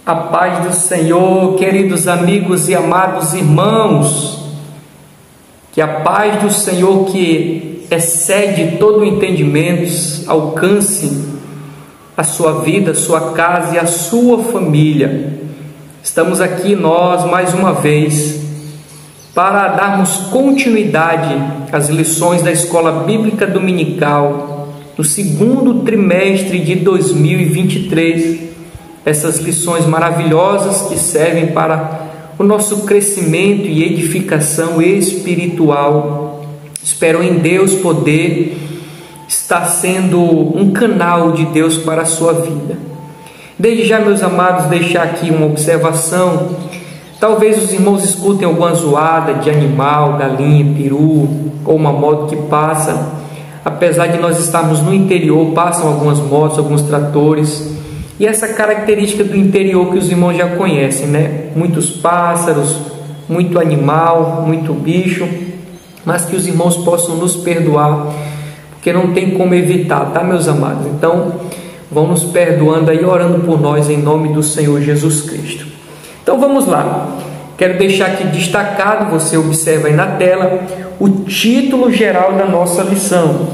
A paz do Senhor, queridos amigos e amados irmãos, que a paz do Senhor, que excede todo o entendimento, alcance a sua vida, a sua casa e a sua família. Estamos aqui nós mais uma vez para darmos continuidade às lições da Escola Bíblica Dominical no segundo trimestre de 2023. Essas lições maravilhosas que servem para o nosso crescimento e edificação espiritual. Espero em Deus poder estar sendo um canal de Deus para a sua vida. Desde já, meus amados, deixar aqui uma observação. Talvez os irmãos escutem alguma zoada de animal, galinha, peru ou uma moto que passa. Apesar de nós estarmos no interior, passam algumas motos, alguns tratores. E essa característica do interior que os irmãos já conhecem, né? Muitos pássaros, muito animal, muito bicho, mas que os irmãos possam nos perdoar, porque não tem como evitar, tá, meus amados? Então, vão nos perdoando aí, orando por nós em nome do Senhor Jesus Cristo. Então, vamos lá. Quero deixar aqui destacado, você observa aí na tela, o título geral da nossa lição.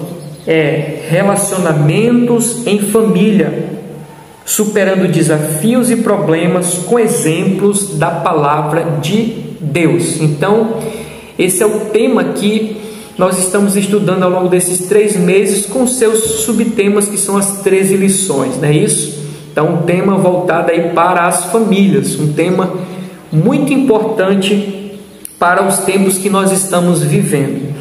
É Relacionamentos em Família, superando desafios e problemas com exemplos da palavra de Deus. Então, esse é o tema que nós estamos estudando ao longo desses 3 meses, com seus subtemas, que são as 13 lições, não é isso? Então, um tema voltado aí para as famílias, um tema muito importante para os tempos que nós estamos vivendo.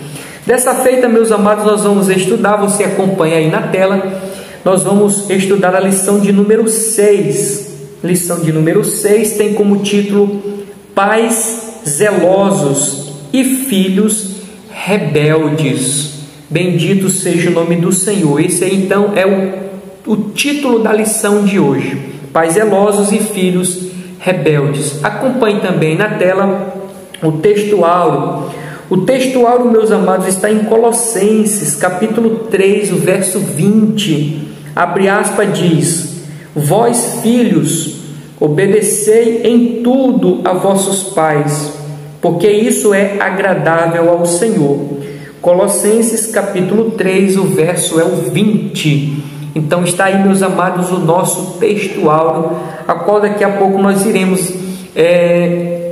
Dessa feita, meus amados, nós vamos estudar, você acompanha aí na tela, nós vamos estudar a lição de número 6. Lição de número 6 tem como título Pais zelosos e filhos rebeldes. Bendito seja o nome do Senhor. Esse aí, então, é o título da lição de hoje. Pais zelosos e filhos rebeldes. Acompanhe também na tela o texto áureo. O texto áureo, meus amados, está em Colossenses, capítulo 3, o verso 20. Abre aspas, diz: Vós, filhos, obedecei em tudo a vossos pais, porque isso é agradável ao Senhor. Colossenses capítulo 3, o verso é o 20. Então está aí, meus amados, o nosso texto áureo, a qual daqui a pouco nós iremos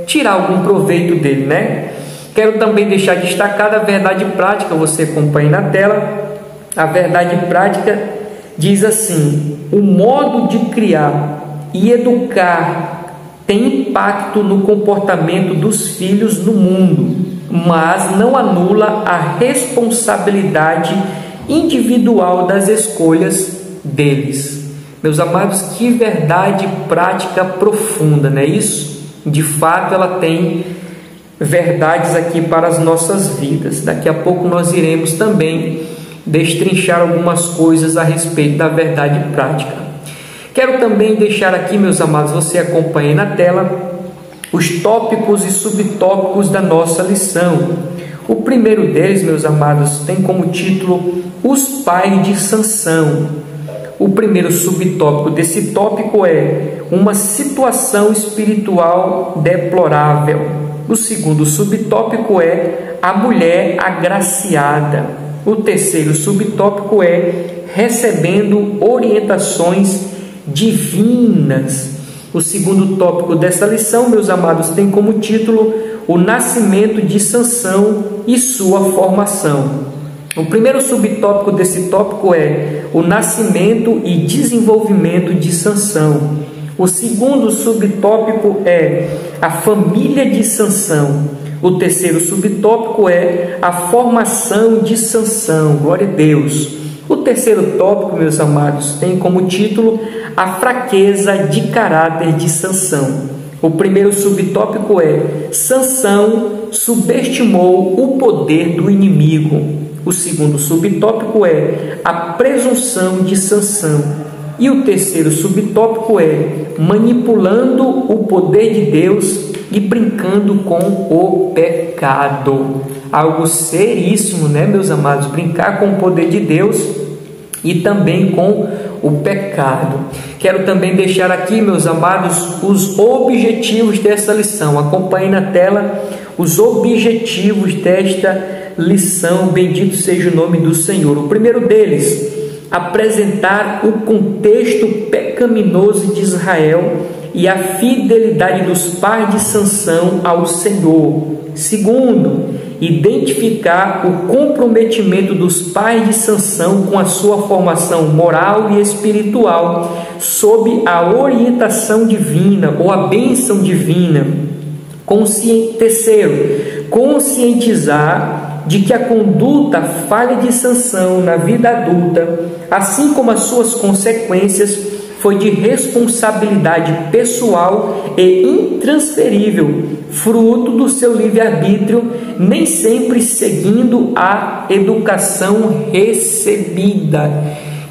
tirar algum proveito dele, né? Quero também deixar destacada a verdade prática, você acompanha na tela. A verdade prática diz assim: o modo de criar e educar tem impacto no comportamento dos filhos no mundo, mas não anula a responsabilidade individual das escolhas deles. Meus amados, que verdade prática profunda, não é isso? De fato, ela tem verdades aqui para as nossas vidas. Daqui a pouco nós iremos também destrinchar algumas coisas a respeito da verdade prática. Quero também deixar aqui, meus amados, você acompanha na tela os tópicos e subtópicos da nossa lição. O primeiro deles, meus amados, tem como título Os Pais de Sansão. O primeiro subtópico desse tópico é uma situação espiritual deplorável. O segundo subtópico é a mulher agraciada. O terceiro subtópico é recebendo orientações divinas. O segundo tópico dessa lição, meus amados, tem como título o nascimento de Sansão e sua formação. O primeiro subtópico desse tópico é o nascimento e desenvolvimento de Sansão. O segundo subtópico é a família de Sansão. O terceiro subtópico é a formação de Sansão. Glória a Deus. O terceiro tópico, meus amados, tem como título a fraqueza de caráter de Sansão. O primeiro subtópico é Sansão subestimou o poder do inimigo. O segundo subtópico é a presunção de Sansão. E o terceiro subtópico é manipulando o poder de Deus e brincando com o pecado. Algo seríssimo, né, meus amados? Brincar com o poder de Deus e também com o pecado. Quero também deixar aqui, meus amados, os objetivos dessa lição. Acompanhe na tela os objetivos desta lição. Bendito seja o nome do Senhor. O primeiro deles, apresentar o contexto pecaminoso de Israel e a fidelidade dos pais de Sansão ao Senhor. Segundo, identificar o comprometimento dos pais de Sansão com a sua formação moral e espiritual sob a orientação divina ou a bênção divina. Terceiro, conscientizar de que a conduta falha de Sansão na vida adulta, assim como as suas consequências, foi de responsabilidade pessoal e intransferível, fruto do seu livre-arbítrio, nem sempre seguindo a educação recebida.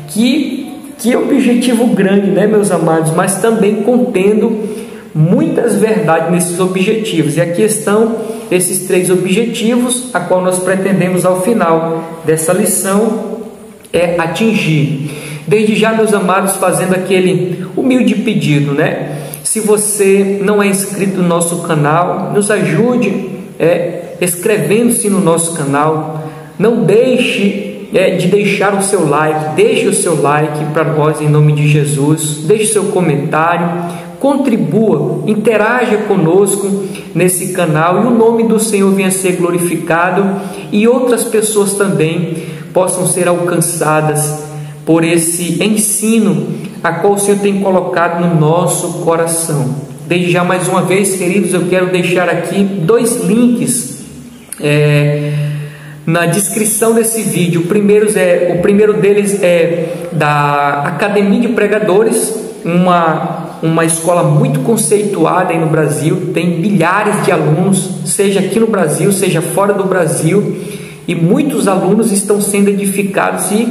Que objetivo grande, né, meus amados? Mas também contendo muitas verdades nesses objetivos. E aqui estão esses 3 objetivos, a qual nós pretendemos ao final dessa lição atingir. Desde já, meus amados, fazendo aquele humilde pedido, né? Se você não é inscrito no nosso canal, nos ajude inscrevendo-se no nosso canal. Não deixe de deixar o seu like, deixe o seu like para nós em nome de Jesus, deixe seu comentário, contribua, interaja conosco nesse canal e o nome do Senhor venha a ser glorificado e outras pessoas também possam ser alcançadas por esse ensino a qual o Senhor tem colocado no nosso coração. Desde já, mais uma vez, queridos, eu quero deixar aqui 2 links na descrição desse vídeo. O primeiro deles é da Academia de Pregadores, uma escola muito conceituada aí no Brasil, tem milhares de alunos, seja aqui no Brasil, seja fora do Brasil, e muitos alunos estão sendo edificados e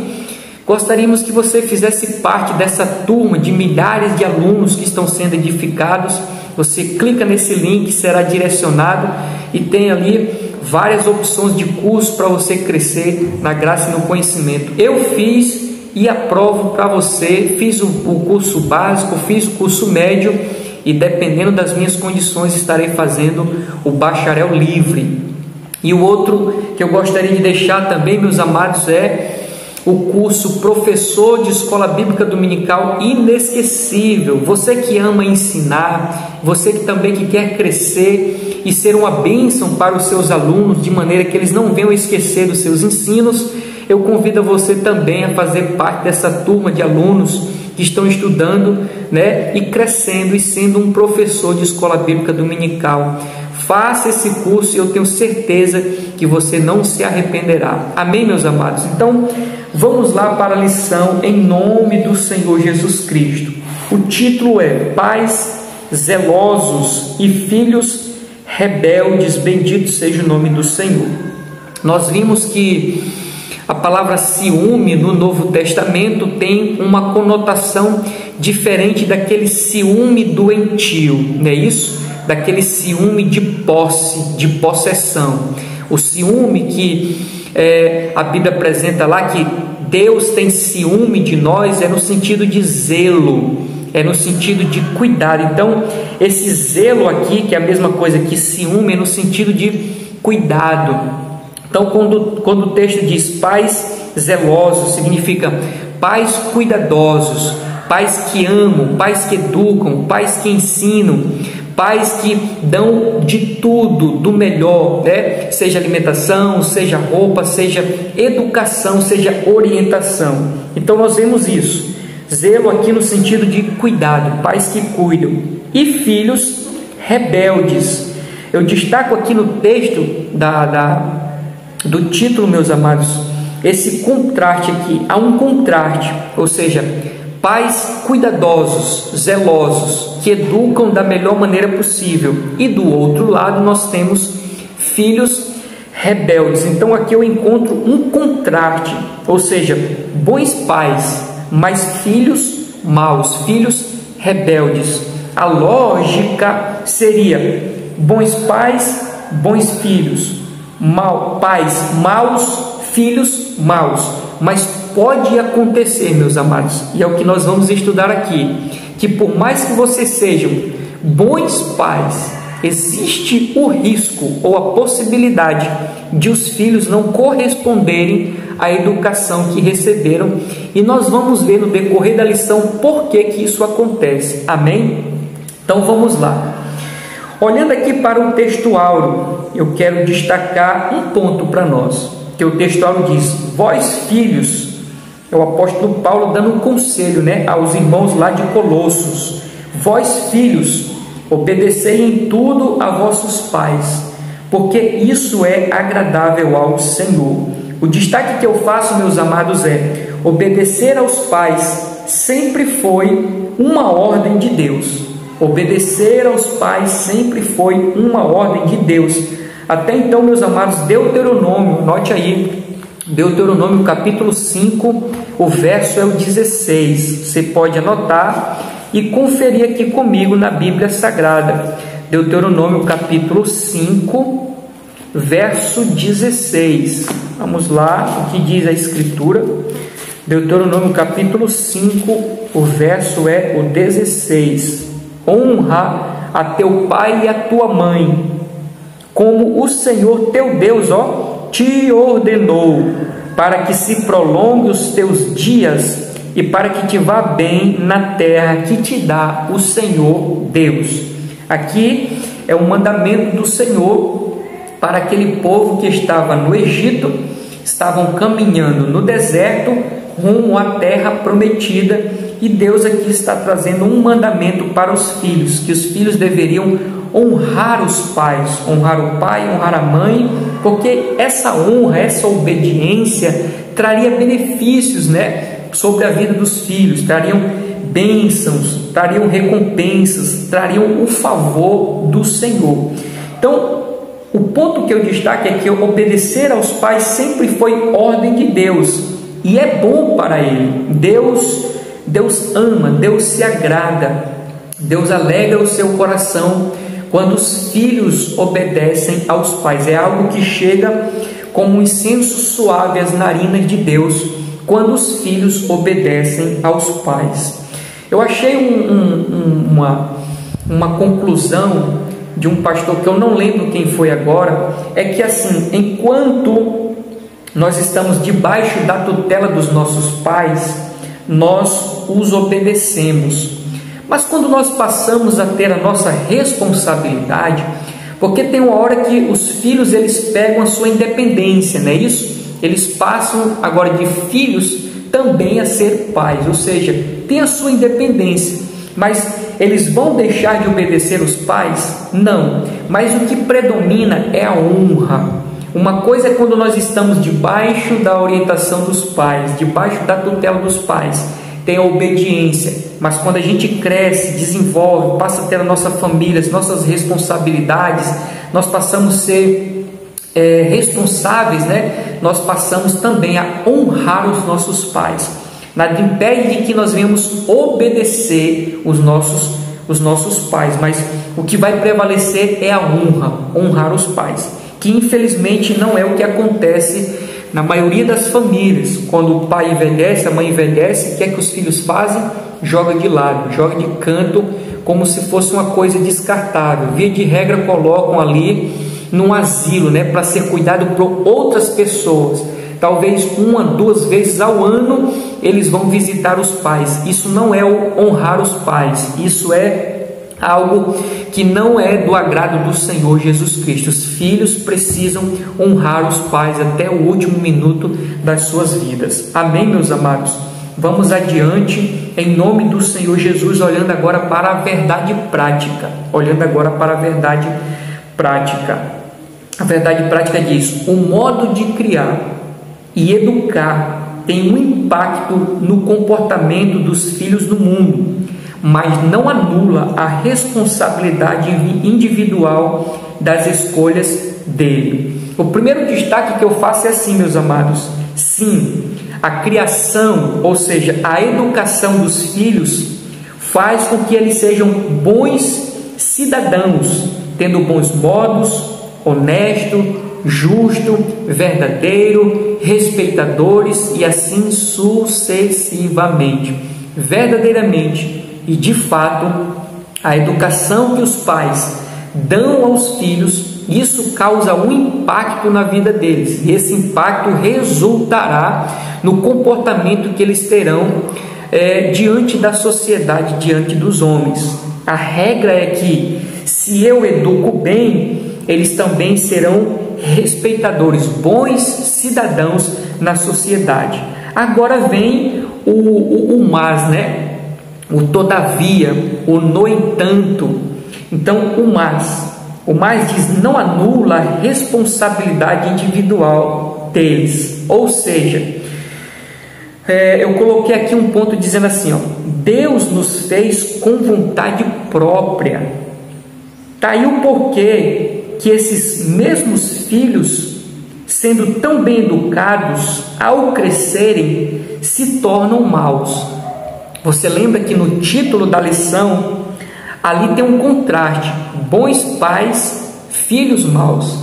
gostaríamos que você fizesse parte dessa turma de milhares de alunos que estão sendo edificados. Você clica nesse link, será direcionado e tem ali várias opções de curso para você crescer na graça e no conhecimento. Eu fiz e aprovo para você, fiz o curso básico, fiz o curso médio e dependendo das minhas condições estarei fazendo o bacharel livre. E o outro que eu gostaria de deixar também, meus amados, é o curso Professor de Escola Bíblica Dominical inesquecível. Você que ama ensinar, você que também quer crescer e ser uma bênção para os seus alunos, de maneira que eles não venham esquecer dos seus ensinos, eu convido você também a fazer parte dessa turma de alunos que estão estudando, né, e crescendo e sendo um professor de escola bíblica dominical. Faça esse curso e eu tenho certeza que você não se arrependerá. Amém, meus amados? Então, vamos lá para a lição em nome do Senhor Jesus Cristo. O título é Pais zelosos e filhos rebeldes, bendito seja o nome do Senhor. Nós vimos que a palavra ciúme no Novo Testamento tem uma conotação diferente daquele ciúme doentio, não é isso? Daquele ciúme de posse, de possessão. O ciúme que a Bíblia apresenta lá, que Deus tem ciúme de nós, é no sentido de zelo, é no sentido de cuidado. Então, esse zelo aqui, que é a mesma coisa que ciúme, é no sentido de cuidado. Então, quando o texto diz pais zelosos, significa pais cuidadosos, pais que amam, pais que educam, pais que ensinam, pais que dão de tudo, do melhor, né? Seja alimentação, seja roupa, seja educação, seja orientação. Então nós vemos isso, zelo aqui no sentido de cuidado, pais que cuidam, e filhos rebeldes. Eu destaco aqui no texto do título, meus amados, esse contraste aqui, há um contraste, ou seja, pais cuidadosos, zelosos, que educam da melhor maneira possível, e do outro lado nós temos filhos rebeldes. Então aqui eu encontro um contraste, ou seja, bons pais, mas filhos maus, filhos rebeldes. A lógica seria bons pais, bons filhos, pais maus, filhos maus. Mas pode acontecer, meus amados, e é o que nós vamos estudar aqui, que por mais que vocês sejam bons pais, existe o risco ou a possibilidade de os filhos não corresponderem à educação que receberam, e nós vamos ver no decorrer da lição por que isso acontece. Amém? Então vamos lá. Olhando aqui para o texto áureo, eu quero destacar um ponto para nós, que o texto áureo diz: vós filhos, é o apóstolo Paulo dando um conselho, aos irmãos lá de Colossos: vós filhos, obedecei em tudo a vossos pais, porque isso é agradável ao Senhor. O destaque que eu faço, meus amados, é: obedecer aos pais sempre foi uma ordem de Deus. Obedecer aos pais sempre foi uma ordem de Deus. Até então, meus amados, Deuteronômio, note aí, Deuteronômio capítulo 5, o verso é o 16. Você pode anotar e conferir aqui comigo na Bíblia Sagrada. Deuteronômio capítulo 5, verso 16. Vamos lá, o que diz a Escritura? Deuteronômio capítulo 5, o verso é o 16. Honra a teu pai e a tua mãe, como o Senhor teu Deus, te ordenou, para que se prolongue os teus dias e para que te vá bem na terra que te dá o Senhor Deus. Aqui é um mandamento do Senhor para aquele povo que estava no Egito, estavam caminhando no deserto rumo à terra prometida, e Deus aqui está trazendo um mandamento para os filhos, que os filhos deveriam honrar os pais, honrar o pai, honrar a mãe, porque essa honra, essa obediência traria benefícios, sobre a vida dos filhos, trariam bênçãos, trariam recompensas, trariam o favor do Senhor. Então, o ponto que eu destaco é que obedecer aos pais sempre foi ordem de Deus, e é bom para ele. Deus ama, Deus se agrada, Deus alegra o seu coração quando os filhos obedecem aos pais. É algo que chega como um incenso suave às narinas de Deus quando os filhos obedecem aos pais. Eu achei uma conclusão de um pastor que eu não lembro quem foi agora, é que assim, enquanto nós estamos debaixo da tutela dos nossos pais, nós os obedecemos. Mas quando nós passamos a ter a nossa responsabilidade, porque tem uma hora que os filhos eles pegam a sua independência, não é isso? Eles passam agora de filhos também a ser pais, ou seja, tem a sua independência. Mas eles vão deixar de obedecer os pais? Não, mas o que predomina é a honra. Uma coisa é quando nós estamos debaixo da orientação dos pais, debaixo da tutela dos pais, tem a obediência. Mas quando a gente cresce, desenvolve, passa a ter a nossa família, as nossas responsabilidades, nós passamos a ser responsáveis, nós passamos também a honrar os nossos pais. Nada impede de que nós venhamos obedecer os nossos pais, mas o que vai prevalecer é a honrar os pais, que infelizmente não é o que acontece na maioria das famílias. Quando o pai envelhece, a mãe envelhece, o que é que os filhos fazem? Joga de lado, joga de canto, como se fosse uma coisa descartável. Via de regra colocam ali num asilo, para ser cuidado por outras pessoas. Talvez 1 a 2 vezes ao ano eles vão visitar os pais. Isso não é o honrar os pais, isso é algo que não é do agrado do Senhor Jesus Cristo. Os filhos precisam honrar os pais até o último minuto das suas vidas. Amém, meus amados? Vamos adiante em nome do Senhor Jesus, olhando agora para a verdade prática. A verdade prática diz: o modo de criar e educar tem um impacto no comportamento dos filhos no mundo, mas não anula a responsabilidade individual das escolhas dele. O primeiro destaque que eu faço é assim, meus amados: sim, a criação, ou seja, a educação dos filhos faz com que eles sejam bons cidadãos, tendo bons modos, honesto, justo, verdadeiro, respeitadores e assim sucessivamente. Verdadeiramente e de fato, a educação que os pais dão aos filhos, isso causa um impacto na vida deles, e esse impacto resultará no comportamento que eles terão diante da sociedade, diante dos homens. A regra é que, se eu educo bem, eles também serão respeitadores, bons cidadãos na sociedade. Agora vem o mas, né? O todavia, o no entanto. Então, o mais diz, não anula a responsabilidade individual deles. Ou seja, eu coloquei aqui um ponto dizendo assim, ó, Deus nos fez com vontade própria. Tá aí o porquê que esses mesmos filhos, sendo tão bem educados, ao crescerem, se tornam maus. Você lembra que no título da lição, ali tem um contraste, bons pais, filhos maus.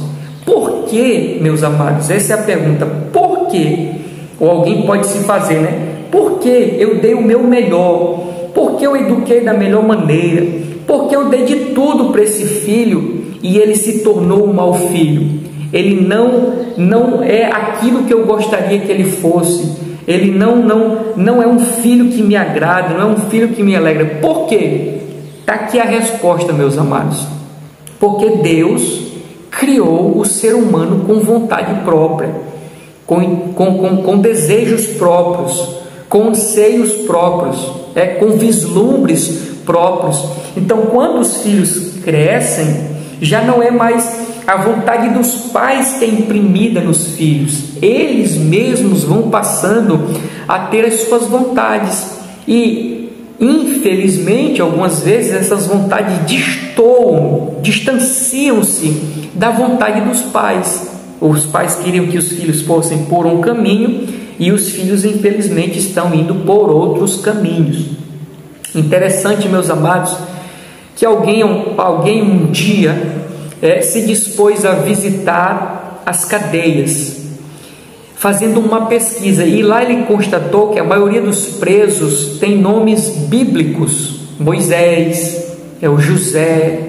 Por que, meus amados? Essa é a pergunta, por que? Ou alguém pode se fazer, né? Por que eu dei o meu melhor? Por que eu eduquei da melhor maneira? Por que eu dei de tudo para esse filho e ele se tornou um mau filho? Ele não é aquilo que eu gostaria que ele fosse. Ele não é um filho que me agrada, não é um filho que me alegra. Por quê? Está aqui a resposta, meus amados. Porque Deus criou o ser humano com vontade própria, com desejos próprios, com anseios próprios, com vislumbres próprios. Então, quando os filhos crescem, já não é mais a vontade dos pais que é imprimida nos filhos. Eles mesmos vão passando a ter as suas vontades. E, infelizmente, algumas vezes essas vontades distanciam-se da vontade dos pais. Os pais queriam que os filhos fossem por um caminho e os filhos, infelizmente, estão indo por outros caminhos. Interessante, meus amados, que alguém um dia se dispôs a visitar as cadeias, fazendo uma pesquisa, e lá ele constatou que a maioria dos presos tem nomes bíblicos. Moisés, é o José,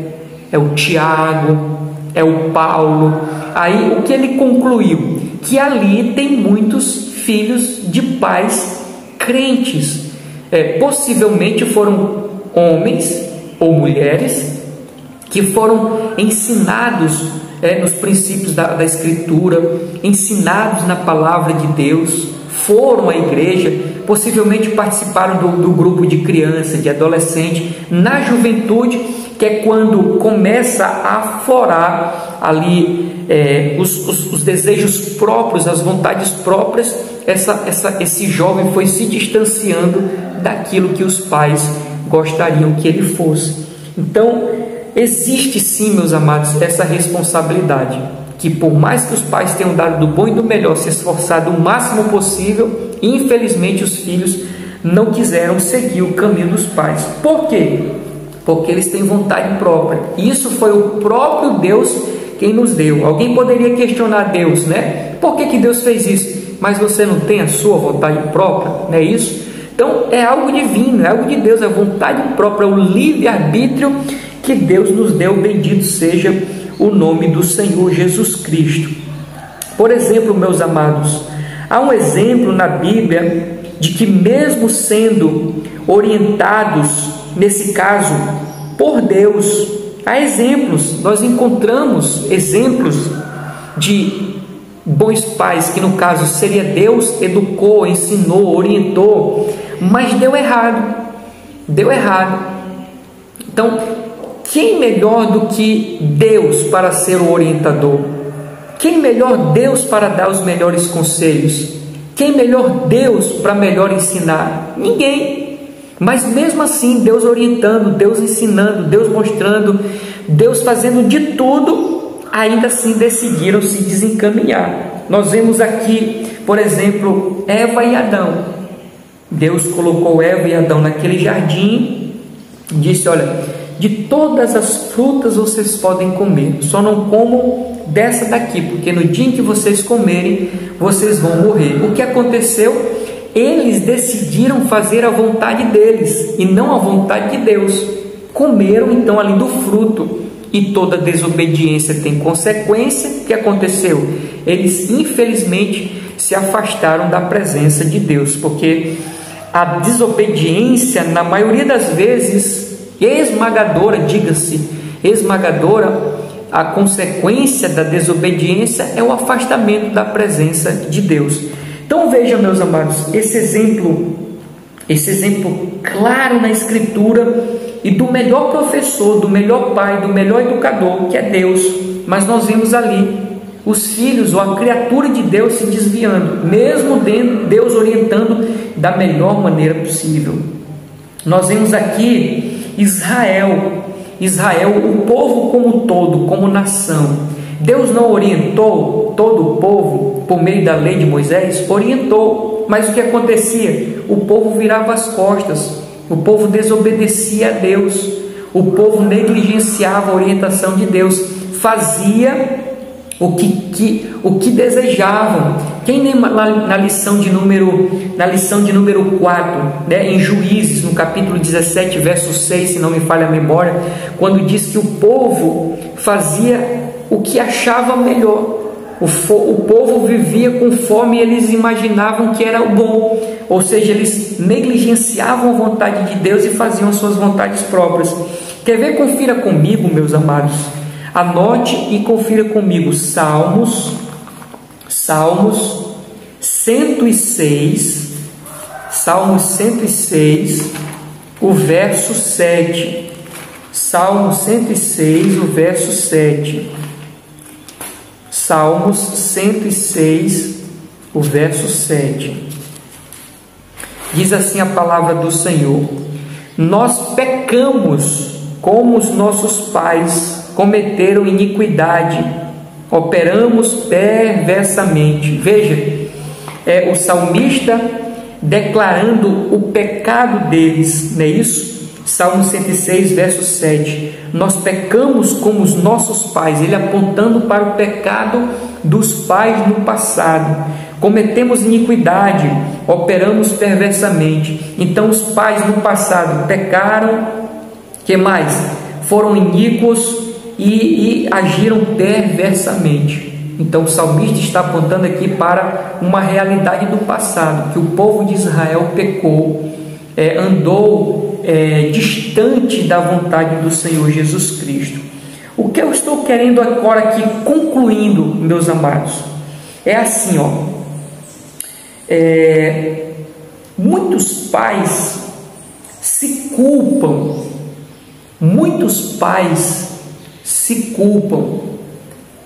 é o Tiago, é o Paulo. Aí o que ele concluiu? Que ali tem muitos filhos de pais crentes. Possivelmente foram homens ou mulheres que foram ensinados nos princípios da Escritura, ensinados na palavra de Deus, foram à igreja, possivelmente participaram do grupo de criança, de adolescente, na juventude, que é quando começa a aflorar ali os desejos próprios, as vontades próprias. Esse jovem foi se distanciando daquilo que os pais gostariam que ele fosse. Então, existe sim, meus amados, essa responsabilidade, que por mais que os pais tenham dado do bom e do melhor, se esforçado o máximo possível, infelizmente os filhos não quiseram seguir o caminho dos pais. Por quê? Porque eles têm vontade própria. Isso foi o próprio Deus quem nos deu. Alguém poderia questionar Deus, né? Por que Deus fez isso? Mas você não tem a sua vontade própria, não é isso? Então é algo divino, é algo de Deus, é a vontade própria, o livre-arbítrio que Deus nos deu. Bendito seja o nome do Senhor Jesus Cristo. Por exemplo, meus amados, há um exemplo na Bíblia de que, mesmo sendo orientados, nesse caso, por Deus, há exemplos. Nós encontramos exemplos de bons pais, que no caso seria Deus, educou, ensinou, orientou, mas deu errado. Então, quem melhor do que Deus para ser o orientador? Quem melhor Deus para dar os melhores conselhos? Quem melhor Deus para melhor ensinar? Ninguém. Mas mesmo assim, Deus orientando, Deus ensinando, Deus mostrando, Deus fazendo de tudo, ainda assim decidiram se desencaminhar. Nós vemos aqui, por exemplo, Eva e Adão. Deus colocou Eva e Adão naquele jardim, disse: olha, de todas as frutas vocês podem comer, só não comam dessa daqui, porque no dia em que vocês comerem, vocês vão morrer. O que aconteceu? Eles decidiram fazer a vontade deles e não a vontade de Deus. Comeram então ali do fruto, e toda desobediência tem consequência. O que aconteceu? Eles infelizmente se afastaram da presença de Deus, porque a desobediência, na maioria das vezes, esmagadora, diga-se, esmagadora, a consequência da desobediência é o afastamento da presença de Deus. Então veja, meus amados, esse exemplo claro na Escritura, e do melhor professor, do melhor pai, do melhor educador, que é Deus. Mas nós vemos ali os filhos ou a criatura de Deus se desviando, mesmo Deus orientando da melhor maneira possível. Nós vemos aqui Israel, o povo como todo, como nação. Deus não orientou todo o povo por meio da lei de Moisés? Orientou, mas o que acontecia? O povo virava as costas, o povo desobedecia a Deus, o povo negligenciava a orientação de Deus, fazia o que desejavam. Quem lê na lição de número 4, né, em Juízes, no capítulo 17, verso 6, se não me falha a memória, quando diz que o povo fazia o que achava melhor. O povo vivia conforme eles imaginavam que era o bom, ou seja, eles negligenciavam a vontade de Deus e faziam suas vontades próprias. Quer ver? Confira comigo, meus amados. Anote e confira comigo. Salmos 106, o verso 7. Salmo 106, o verso 7. Salmos 106, o verso 7. Diz assim a palavra do Senhor: nós pecamos como os nossos pais cometeram iniquidade, operamos perversamente. Veja, o salmista declarando o pecado deles, não é isso? Salmo 106, verso 7. Nós pecamos como os nossos pais, ele apontando para o pecado dos pais no passado. Cometemos iniquidade, operamos perversamente. Então os pais no passado pecaram, que mais? Foram iníquos e agiram perversamente. Então o salmista está apontando aqui para uma realidade do passado, que o povo de Israel pecou, andou distante da vontade do Senhor Jesus Cristo. O que eu estou querendo agora aqui, concluindo, meus amados, é assim, muitos pais se culpam,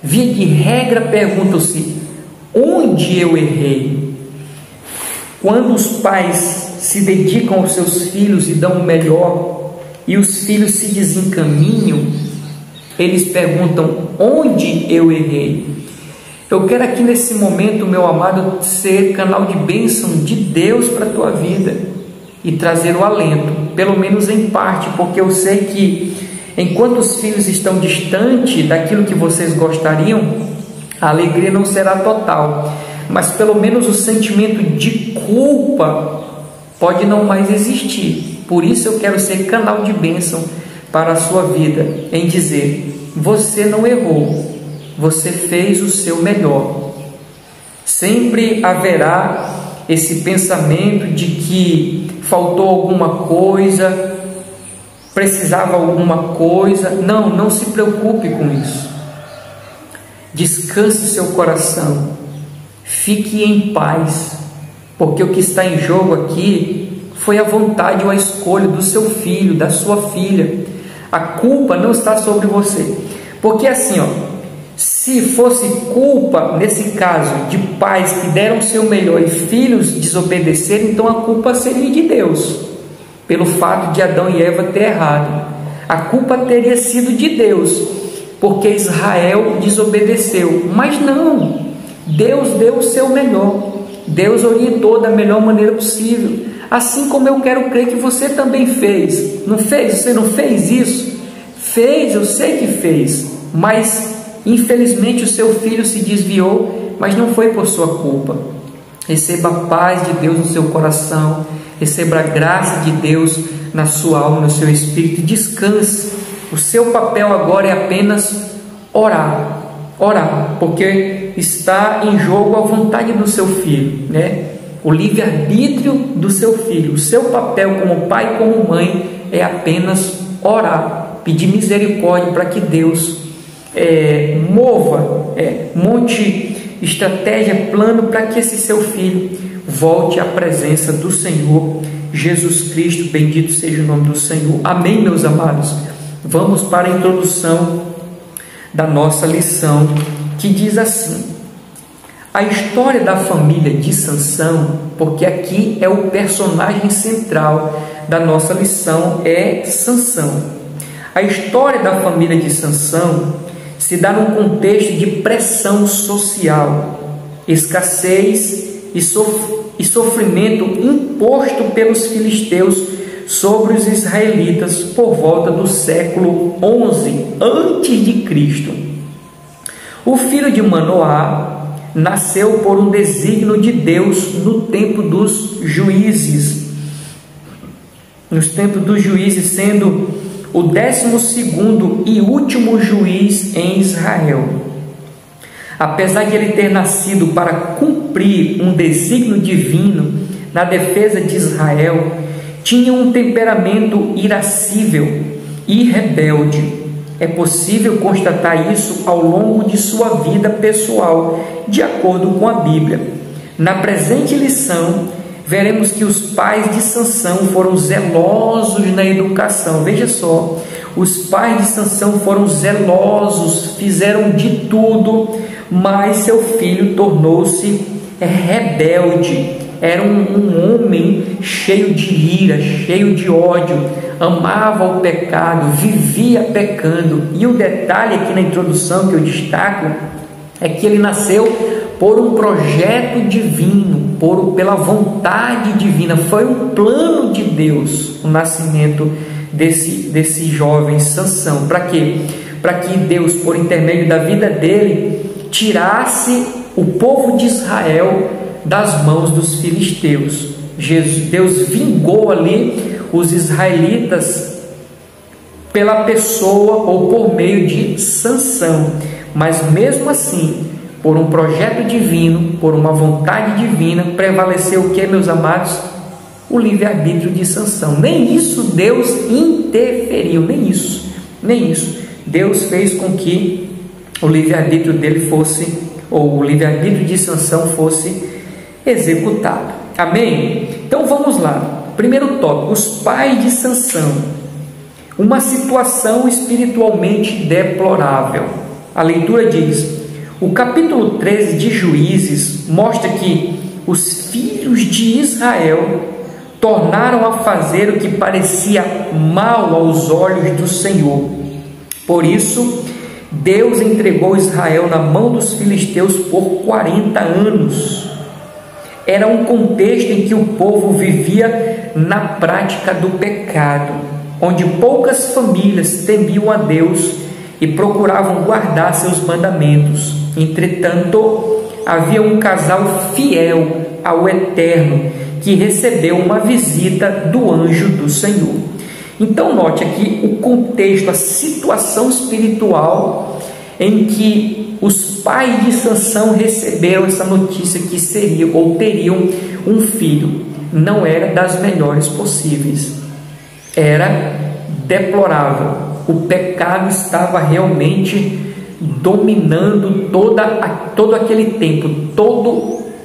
via de regra perguntam-se: onde eu errei? Quando os pais se dedicam aos seus filhos e dão o melhor, e os filhos se desencaminham, eles perguntam: onde eu errei? Eu quero aqui nesse momento, meu amado, ser canal de bênção de Deus para a tua vida e trazer o alento, pelo menos em parte, porque eu sei que enquanto os filhos estão distantes daquilo que vocês gostariam, a alegria não será total, mas pelo menos o sentimento de culpa pode não mais existir. Por isso eu quero ser canal de bênção para a sua vida, em dizer: você não errou, você fez o seu melhor. Sempre haverá esse pensamento de que faltou alguma coisa, precisava alguma coisa. Não se preocupe com isso. Descanse seu coração, fique em paz, porque o que está em jogo aqui foi a vontade ou a escolha do seu filho, da sua filha. A culpa não está sobre você, porque assim, se fosse culpa, nesse caso, de pais que deram o seu melhor e filhos desobedeceram, então a culpa seria de Deus, pelo fato de Adão e Eva ter errado. A culpa teria sido de Deus, porque Israel desobedeceu. Mas não, Deus deu o seu melhor, Deus orientou da melhor maneira possível, assim como eu quero crer que você também fez. Não fez? Você não fez isso? Fez, eu sei que fez, mas Infelizmente o seu filho se desviou, mas não foi por sua culpa. Receba a paz de Deus no seu coração, receba a graça de Deus na sua alma, no seu espírito, descanse. O seu papel agora é apenas orar, porque está em jogo a vontade do seu filho, né? O livre-arbítrio do seu filho. O seu papel como pai e como mãe é apenas orar, pedir misericórdia para que Deus monte estratégia, plano para que esse seu filho volte à presença do Senhor Jesus Cristo. Bendito seja o nome do Senhor. Amém, meus amados. Vamos para a introdução da nossa lição, que diz assim: a história da família de Sansão, porque aqui é o personagem central da nossa lição, é Sansão. A história da família de Sansão se dá num contexto de pressão social, escassez e sofrimento imposto pelos filisteus sobre os israelitas por volta do século 11 antes de Cristo. O filho de Manoá nasceu por um desígnio de Deus no tempo dos juízes, sendo o 12º e último juiz em Israel. Apesar de ele ter nascido para cumprir um desígnio divino na defesa de Israel, tinha um temperamento irascível e rebelde. É possível constatar isso ao longo de sua vida pessoal, de acordo com a Bíblia. Na presente lição, veremos que os pais de Sansão foram zelosos na educação. Veja só, os pais de Sansão foram zelosos, fizeram de tudo, mas seu filho tornou-se rebelde. Era um homem cheio de ira, cheio de ódio, amava o pecado, vivia pecando. E o detalhe aqui na introdução que eu destaco é que ele nasceu por um projeto divino, pela vontade divina. Foi um plano de Deus o nascimento desse jovem Sansão. Para quê? Para que Deus, por intermédio da vida dele, tirasse o povo de Israel das mãos dos filisteus. Deus vingou ali os israelitas pela pessoa ou por meio de Sansão. Mas mesmo assim, por um projeto divino, por uma vontade divina, prevaleceu o que, meus amados? O livre-arbítrio de Sansão. Nem isso Deus interferiu, nem isso. Deus fez com que o livre-arbítrio dele fosse, ou o livre-arbítrio de Sansão fosse executado. Amém? Então vamos lá. Primeiro tópico: os pais de Sansão. Uma situação espiritualmente deplorável. A leitura diz: o capítulo 13 de Juízes mostra que os filhos de Israel tornaram a fazer o que parecia mal aos olhos do Senhor. Por isso, Deus entregou Israel na mão dos filisteus por 40 anos. Era um contexto em que o povo vivia na prática do pecado, onde poucas famílias temiam a Deus e procuravam guardar seus mandamentos. Entretanto, havia um casal fiel ao Eterno que recebeu uma visita do anjo do Senhor. Então note aqui o contexto, a situação espiritual em que os pais de Sansão receberam essa notícia que seriam ou teriam um filho. Não era das melhores possíveis, era deplorável. O pecado estava realmente dominando todo aquele tempo,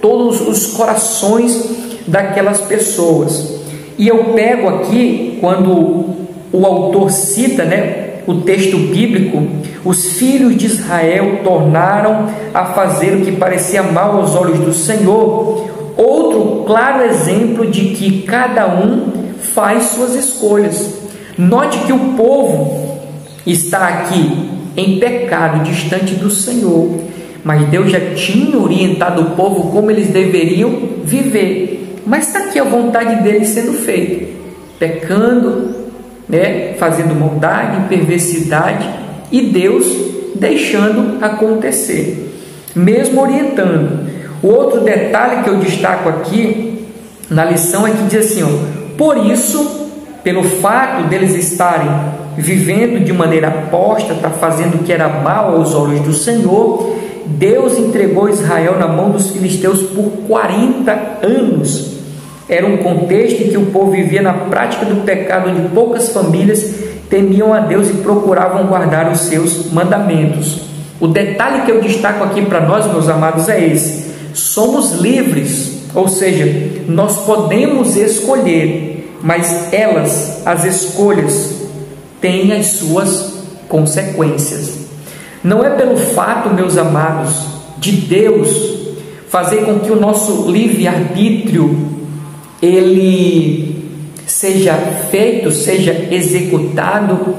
todos os corações daquelas pessoas. E eu pego aqui, quando o autor cita, o texto bíblico, os filhos de Israel tornaram a fazer o que parecia mal aos olhos do Senhor. Outro claro exemplo de que cada um faz suas escolhas. Note que o povo está aqui em pecado, distante do Senhor, mas Deus já tinha orientado o povo como eles deveriam viver. Mas está aqui a vontade deles sendo feita, pecando, fazendo maldade, perversidade, e Deus deixando acontecer, mesmo orientando. O outro detalhe que eu destaco aqui na lição é que diz assim, por isso, pelo fato deles estarem vivendo de maneira apóstata, fazendo o que era mal aos olhos do Senhor, Deus entregou Israel na mão dos filisteus por 40 anos. Era um contexto em que o povo vivia na prática do pecado, onde poucas famílias temiam a Deus e procuravam guardar os seus mandamentos. O detalhe que eu destaco aqui para nós, meus amados, é esse: somos livres, ou seja, nós podemos escolher, mas as escolhas, têm as suas consequências. Não é pelo fato, meus amados, de Deus fazer com que o nosso livre-arbítrio ele seja feito, seja executado,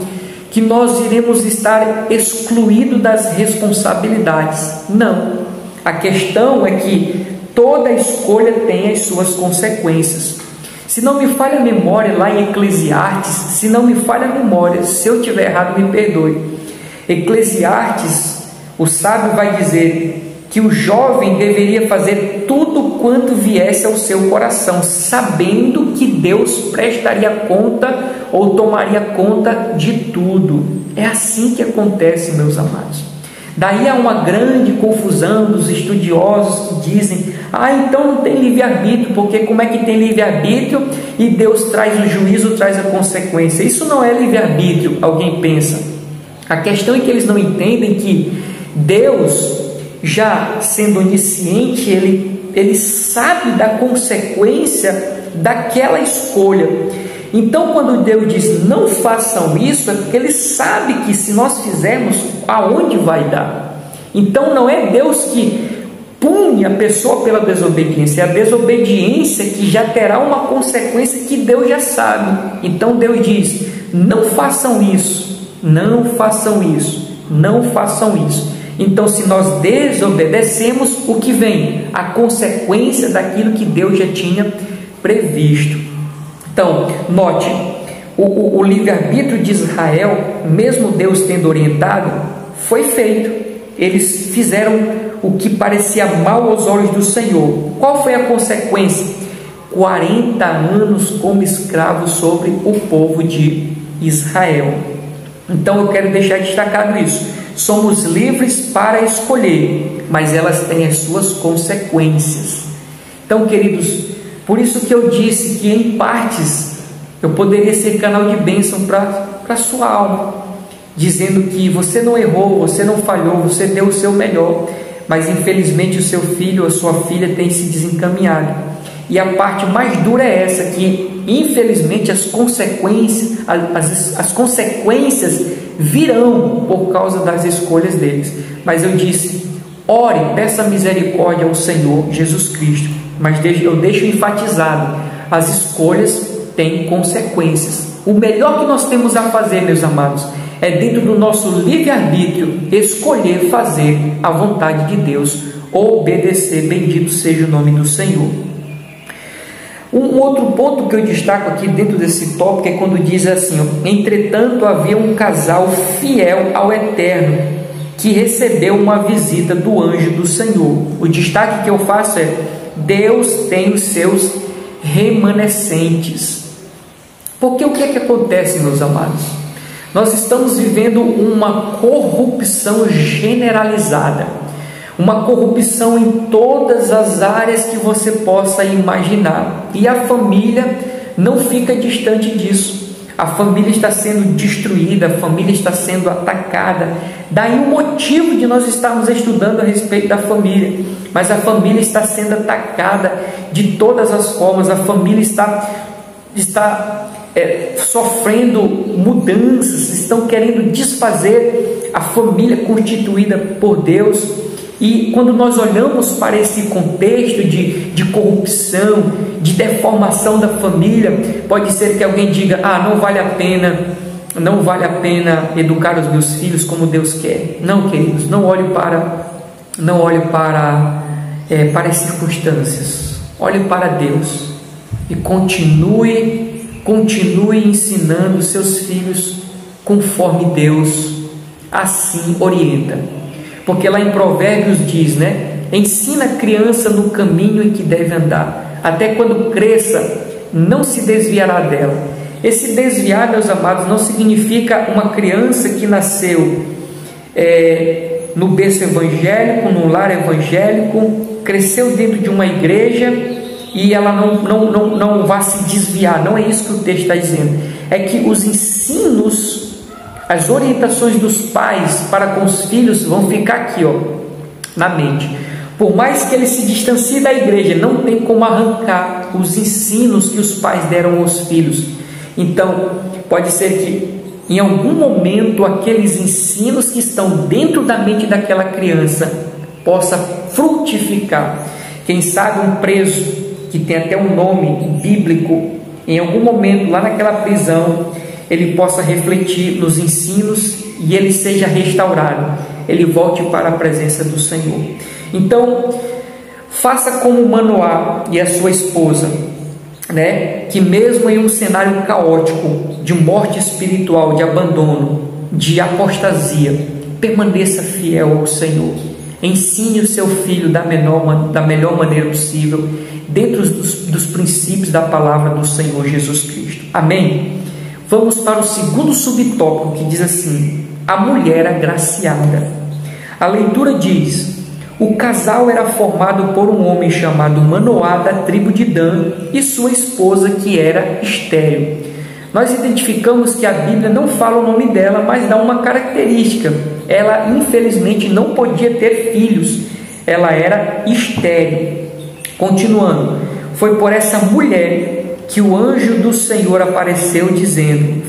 que nós iremos estar excluídos das responsabilidades. Não. A questão é que toda escolha tem as suas consequências. Se não me falha a memória, lá em Eclesiastes, se eu tiver errado, me perdoe. Eclesiastes, o sábio vai dizer que o jovem deveria fazer tudo quanto viesse ao seu coração, sabendo que Deus prestaria conta ou tomaria conta de tudo. É assim que acontece, meus amados. Daí há uma grande confusão dos estudiosos que dizem: então não tem livre-arbítrio, porque como é que tem livre-arbítrio e Deus traz o juízo, traz a consequência? Isso não é livre-arbítrio, alguém pensa. A questão é que eles não entendem que Deus, já sendo onisciente, ele sabe da consequência daquela escolha. Então, quando Deus diz não façam isso, é porque Ele sabe que se nós fizermos, aonde vai dar. Então, não é Deus que pune a pessoa pela desobediência, é a desobediência que já terá uma consequência que Deus já sabe. Então, Deus diz: não façam isso, não façam isso, não façam isso. Então, se nós desobedecemos, o que vem? A consequência daquilo que Deus já tinha previsto. Então, note, o livre-arbítrio de Israel, mesmo Deus tendo orientado, foi feito. Eles fizeram o que parecia mal aos olhos do Senhor. Qual foi a consequência? 40 anos como escravos sobre o povo de Israel. Então, eu quero deixar destacado isso. Somos livres para escolher, mas elas têm as suas consequências. Então, queridos, por isso que eu disse que em partes eu poderia ser canal de bênção para a sua alma, dizendo que você não errou, você não falhou, você deu o seu melhor, mas infelizmente o seu filho ou a sua filha tem se desencaminhado. E a parte mais dura é essa, que infelizmente as consequências virão por causa das escolhas deles. Mas eu disse: ore, peça misericórdia ao Senhor Jesus Cristo. Mas eu deixo enfatizado: as escolhas têm consequências. O melhor que nós temos a fazer, meus amados, é dentro do nosso livre-arbítrio escolher fazer a vontade de Deus, obedecer. Bendito seja o nome do Senhor. Um outro ponto que eu destaco aqui dentro desse tópico é quando diz assim: entretanto havia um casal fiel ao Eterno que recebeu uma visita do anjo do Senhor. O destaque que eu faço é: Deus tem os seus remanescentes. Porque o que é que acontece, meus amados? Nós estamos vivendo uma corrupção generalizada, uma corrupção em todas as áreas que você possa imaginar, e a família não fica distante disso. A família está sendo destruída, a família está sendo atacada. Daí o motivo de nós estarmos estudando a respeito da família. Mas a família está sendo atacada de todas as formas. A família está sofrendo mudanças, estão querendo desfazer a família constituída por Deus. E quando nós olhamos para esse contexto de corrupção, de deformação da família, pode ser que alguém diga: não vale a pena educar os meus filhos como Deus quer. Não, queridos, não olhe para as circunstâncias, olhe para Deus e continue ensinando seus filhos conforme Deus assim orienta. Porque lá em Provérbios diz, né? Ensina a criança no caminho em que deve andar, até quando cresça, não se desviará dela. Esse desviar, meus amados, não significa uma criança que nasceu no berço evangélico, no lar evangélico, cresceu dentro de uma igreja e ela não vai se desviar. Não é isso que o texto está dizendo. É que os ensinos, as orientações dos pais para com os filhos vão ficar aqui, na mente. Por mais que ele se distancie da igreja, não tem como arrancar os ensinos que os pais deram aos filhos. Então, pode ser que em algum momento aqueles ensinos que estão dentro da mente daquela criança possa frutificar. Quem sabe um preso que tem até um nome bíblico, em algum momento lá naquela prisão, ele possa refletir nos ensinos e ele seja restaurado, ele volte para a presença do Senhor. Então, faça como Manoá e a sua esposa, né? Que mesmo em um cenário caótico, de morte espiritual, de abandono, de apostasia, permaneça fiel ao Senhor. Ensine o seu filho da melhor maneira possível, dentro dos princípios da palavra do Senhor Jesus Cristo. Amém? Vamos para o segundo subtópico, que diz assim: a mulher agraciada. A leitura diz: o casal era formado por um homem chamado Manoá, da tribo de Dan, e sua esposa, que era estéril. Nós identificamos que a Bíblia não fala o nome dela, mas dá uma característica. Ela, infelizmente, não podia ter filhos. Ela era estéril. Continuando, foi por essa mulher que o anjo do Senhor apareceu dizendo,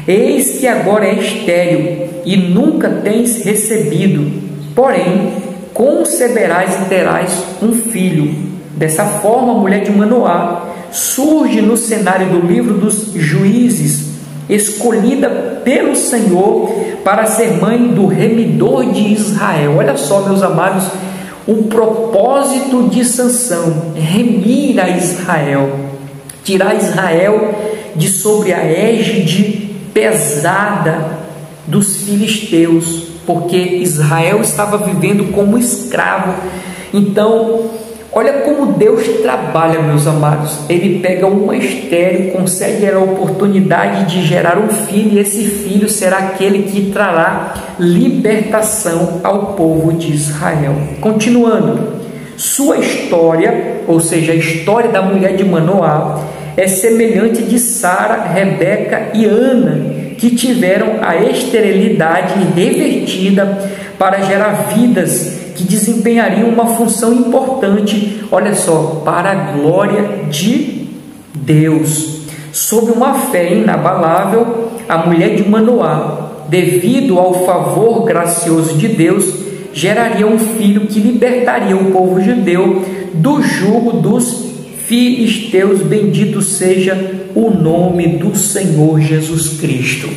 eis que agora é estéril e nunca tens recebido, porém conceberás e terás um filho. Dessa forma, a mulher de Manoá surge no cenário do livro dos Juízes, escolhida pelo Senhor para ser mãe do remidor de Israel. Olha só, meus amados, o propósito de Sansão: remir a Israel, tirar Israel de sobre a égide pesada dos filisteus, porque Israel estava vivendo como escravo. Então, olha como Deus trabalha, meus amados. Ele pega uma estéril, concede a oportunidade de gerar um filho, e esse filho será aquele que trará libertação ao povo de Israel. Continuando, sua história, ou seja, a história da mulher de Manoá, é semelhante de Sara, Rebeca e Ana, que tiveram a esterilidade revertida para gerar vidas que desempenhariam uma função importante, olha só, para a glória de Deus. Sob uma fé inabalável, a mulher de Manoá, devido ao favor gracioso de Deus, geraria um filho que libertaria o povo judeu do jugo dos filisteus. Bendito seja o nome do Senhor Jesus Cristo.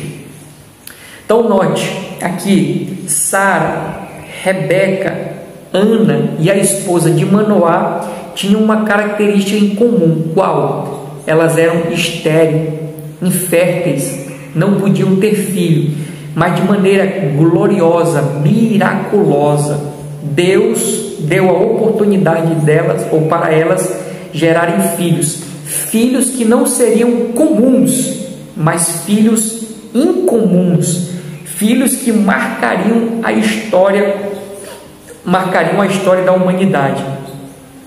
Então note aqui, Sara, Rebeca, Ana e a esposa de Manoá tinham uma característica em comum. Qual? Elas eram estéreis, inférteis, não podiam ter filho, mas de maneira gloriosa, miraculosa, Deus deu a oportunidade delas, ou para elas, gerarem filhos que não seriam comuns, mas filhos incomuns, filhos que marcariam a história da humanidade.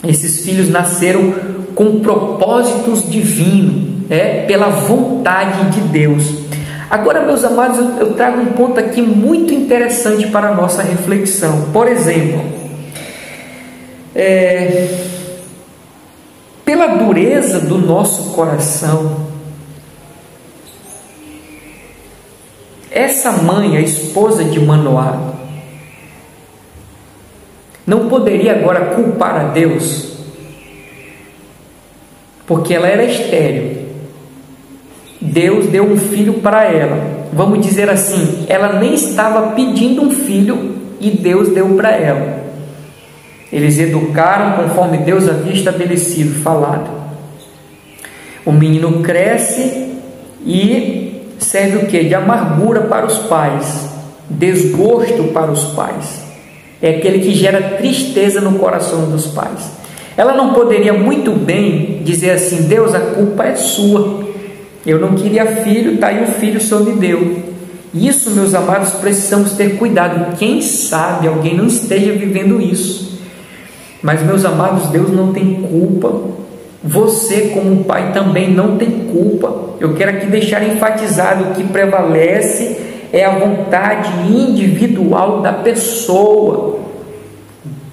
Esses filhos nasceram com propósitos divinos, pela vontade de Deus. Agora, meus amados, eu trago um ponto aqui muito interessante para a nossa reflexão. Por exemplo, pela dureza do nosso coração, essa mãe, a esposa de Manoá, não poderia agora culpar a Deus, porque ela era estéril. Deus deu um filho para ela. Vamos dizer assim, ela nem estava pedindo um filho e Deus deu para ela. Eles educaram conforme Deus havia estabelecido, falado. O menino cresce e serve o quê? De amargura para os pais, desgosto para os pais. É aquele que gera tristeza no coração dos pais. Ela não poderia muito bem dizer assim: Deus, a culpa é sua, eu não queria filho, está aí o filho, o Senhor me deu. Isso, meus amados, precisamos ter cuidado. Quem sabe alguém não esteja vivendo isso. Mas, meus amados, Deus não tem culpa. Você, como pai, também não tem culpa. Eu quero aqui deixar enfatizado: o que prevalece é a vontade individual da pessoa.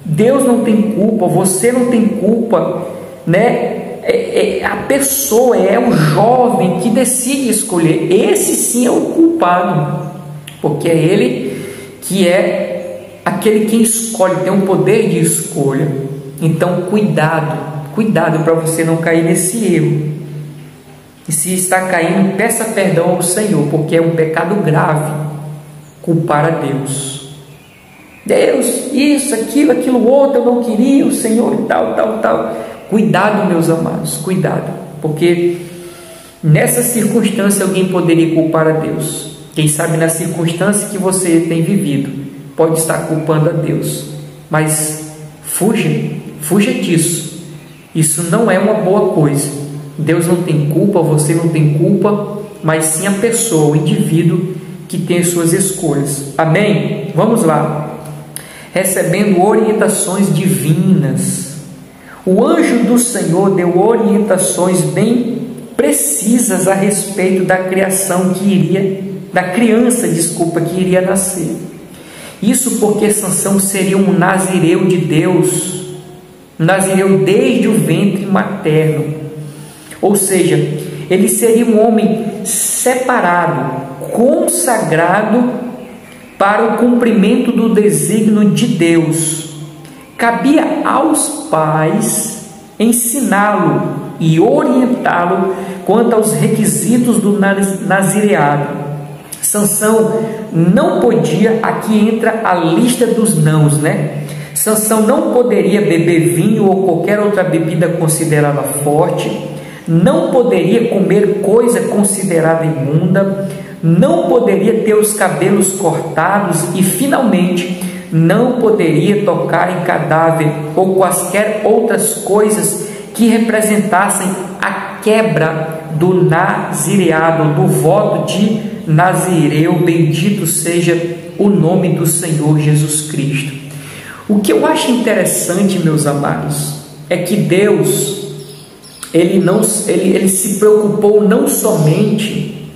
Deus não tem culpa, você não tem culpa, né? A pessoa, é o jovem que decide escolher. Esse sim é o culpado, porque é ele que é aquele que escolhe, tem um poder de escolha. Então, cuidado para você não cair nesse erro. E se está caindo, peça perdão ao Senhor, porque é um pecado grave culpar a Deus. Deus, isso, aquilo outro, eu não queria, o Senhor e tal. Cuidado, meus amados, cuidado, porque nessa circunstância alguém poderia culpar a Deus. Quem sabe na circunstância que você tem vivido, pode estar culpando a Deus. Mas fuja disso. Isso não é uma boa coisa. Deus não tem culpa, você não tem culpa, mas sim a pessoa, o indivíduo que tem as suas escolhas. Amém? Vamos lá. Recebendo orientações divinas. O anjo do Senhor deu orientações bem precisas a respeito da criança que iria nascer. Isso porque Sansão seria um nazireu de Deus, um nazireu desde o ventre materno. Ou seja, ele seria um homem separado, consagrado para o cumprimento do desígnio de Deus. Cabia aos pais ensiná-lo e orientá-lo quanto aos requisitos do nazireado. Sansão não podia, aqui entra a lista dos nãos, né? Sansão não poderia beber vinho ou qualquer outra bebida considerada forte, não poderia comer coisa considerada imunda, não poderia ter os cabelos cortados e, finalmente, não poderia tocar em cadáver ou quaisquer outras coisas que representassem a quebra do nazireado, do voto de nazireu. Bendito seja o nome do Senhor Jesus Cristo. O que eu acho interessante, meus amados, é que Deus ele se preocupou não somente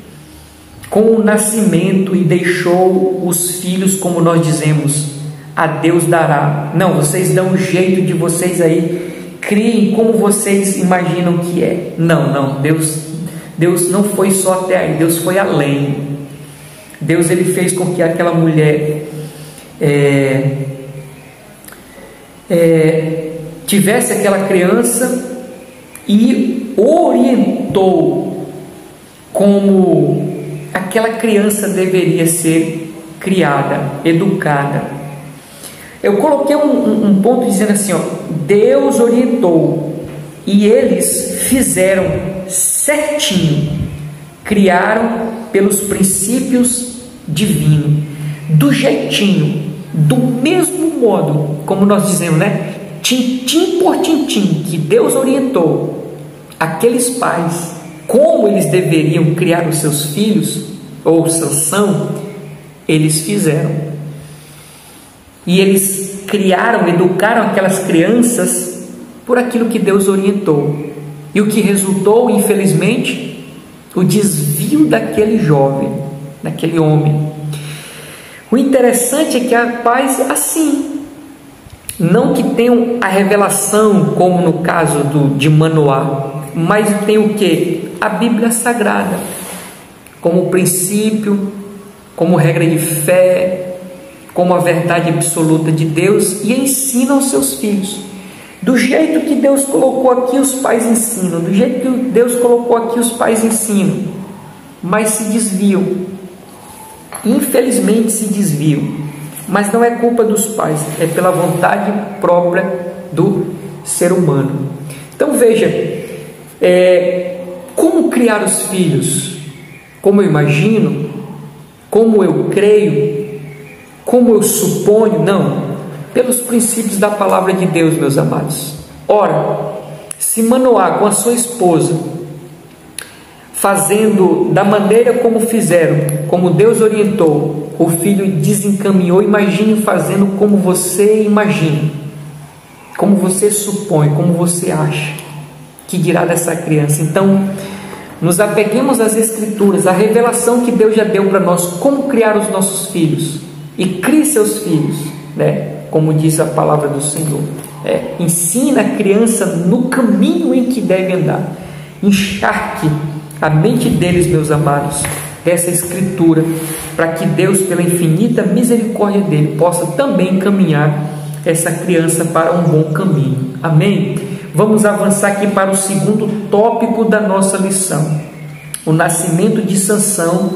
com o nascimento e deixou os filhos, como nós dizemos, a Deus dará. Não, vocês dão um jeito de vocês aí, criem como vocês imaginam que é. Não, Deus não foi só até aí, Deus foi além. Deus ele fez com que aquela mulher tivesse aquela criança e orientou como aquela criança deveria ser criada, educada. Eu coloquei um ponto dizendo assim, Deus orientou e eles fizeram certinho, criaram pelos princípios divinos, do jeitinho, do mesmo modo, como nós dizemos, né? Tintim por tintim, que Deus orientou aqueles pais como eles deveriam criar os seus filhos, ou Sansão, eles fizeram. E eles criaram, educaram aquelas crianças por aquilo que Deus orientou. E o que resultou, infelizmente, o desvio daquele jovem, daquele homem. O interessante é que há pais assim, não que tenham a revelação, como no caso de Manoá, mas tem o que? A Bíblia Sagrada, como princípio, como regra de fé, como a verdade absoluta de Deus, e ensinam aos seus filhos. Do jeito que Deus colocou aqui, os pais ensinam. Do jeito que Deus colocou aqui, os pais ensinam. Mas se desviam. Infelizmente se desviam. Mas não é culpa dos pais, é pela vontade própria do ser humano. Então veja, como criar os filhos? como eu imagino, como eu creio, como eu suponho, não, pelos princípios da palavra de Deus, meus amados. Ora, se Manoá com a sua esposa, fazendo da maneira como fizeram, como Deus orientou, o filho desencaminhou, imagine fazendo como você imagina, como você supõe, como você acha que dirá dessa criança. Então, nos apeguemos às Escrituras, à revelação que Deus já deu para nós, como criar os nossos filhos, e crie seus filhos, como diz a palavra do Senhor. Ensina a criança no caminho em que deve andar. Encharque a mente deles, meus amados, dessa Escritura, para que Deus, pela infinita misericórdia dele, possa também encaminhar essa criança para um bom caminho. Amém? Vamos avançar aqui para o segundo tópico da nossa lição: o nascimento de Sansão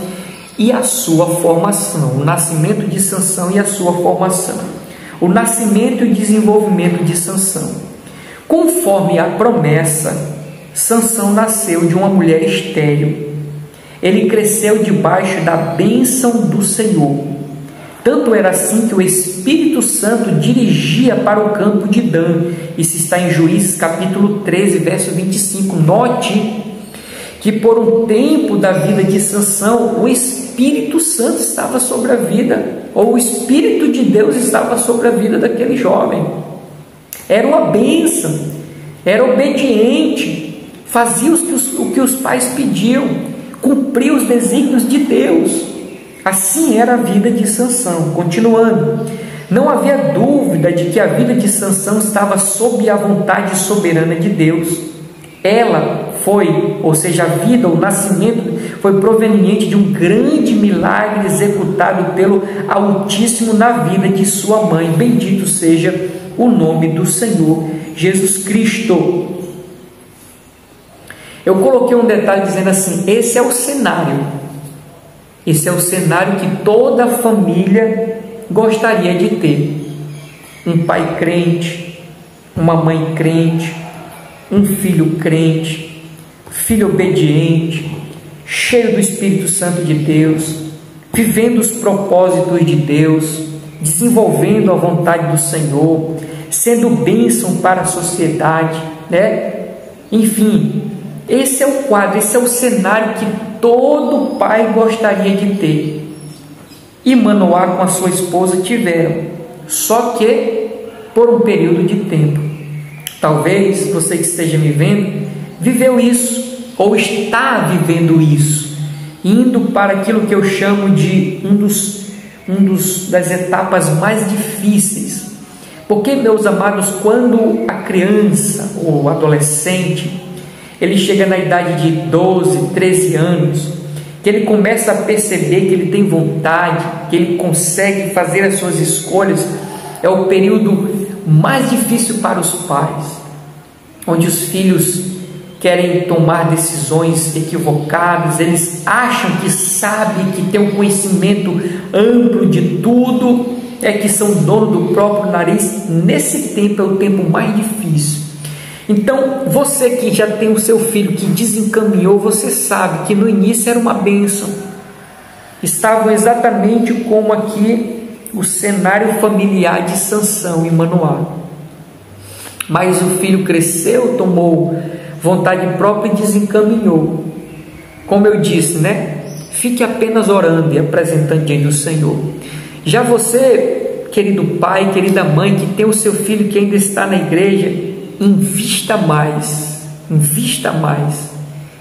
e a sua formação. O nascimento de Sansão e a sua formação. O nascimento e o desenvolvimento de Sansão. Conforme a promessa, Sansão nasceu de uma mulher estéril. Ele cresceu debaixo da bênção do Senhor. Tanto era assim que o Espírito Santo dirigia para o campo de Dan. Isso está em Juízes capítulo 13, verso 25. Note que por um tempo da vida de Sansão, o Espírito Santo estava sobre a vida, ou o Espírito de Deus estava sobre a vida daquele jovem. Era uma bênção, era obediente, fazia o que os pais pediam, cumpria os desígnios de Deus. Assim era a vida de Sansão. Continuando, não havia dúvida de que a vida de Sansão estava sob a vontade soberana de Deus. Ela foi, ou seja, a vida, o nascimento, foi proveniente de um grande milagre executado pelo Altíssimo na vida de sua mãe. Bendito seja o nome do Senhor Jesus Cristo. Eu coloquei um detalhe dizendo assim: esse é o cenário. Esse é o cenário que toda família gostaria de ter. Um pai crente, uma mãe crente, um filho crente, filho obediente, cheio do Espírito Santo de Deus, vivendo os propósitos de Deus, desenvolvendo a vontade do Senhor, sendo bênção para a sociedade, Enfim, esse é o quadro, esse é o cenário que todo pai gostaria de ter. E Manoá com a sua esposa tiveram, só que por um período de tempo. Talvez você que esteja me vendo viveu isso, ou está vivendo isso, indo para aquilo que eu chamo de das etapas mais difíceis. Porque, meus amados, quando a criança ou adolescente ele chega na idade de 12, 13 anos, que ele começa a perceber que ele tem vontade, que ele consegue fazer as suas escolhas, é o período mais difícil para os pais, onde os filhos querem tomar decisões equivocadas, eles acham que sabem, que têm um conhecimento amplo de tudo, que são dono do próprio nariz. Nesse tempo é o tempo mais difícil. Então, você que já tem o seu filho que desencaminhou, você sabe que no início era uma bênção. Estavam exatamente como aqui o cenário familiar de Sansão e Manoá. Mas o filho cresceu, tomou vontade própria e desencaminhou. Como eu disse, Fique apenas orando e apresentando diante do Senhor. Já você, querido pai, querida mãe, que tem o seu filho que ainda está na igreja, invista mais,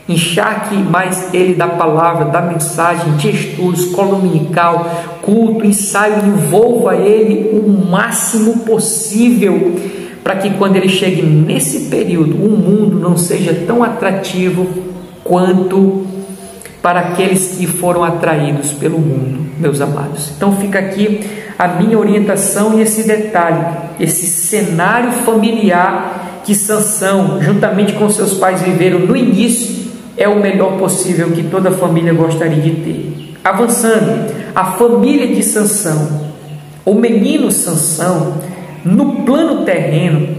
encharque mais ele da palavra, da mensagem, de estudos, escola dominical, culto, ensaio, envolva ele o máximo possível, para que quando ele chegue nesse período, o mundo não seja tão atrativo quanto para aqueles que foram atraídos pelo mundo, meus amados. Então fica aqui a minha orientação e esse detalhe, esse cenário familiar que Sansão, juntamente com seus pais, viveram no início, é o melhor possível que toda família gostaria de ter. Avançando, a família de Sansão, o menino Sansão, no plano terreno,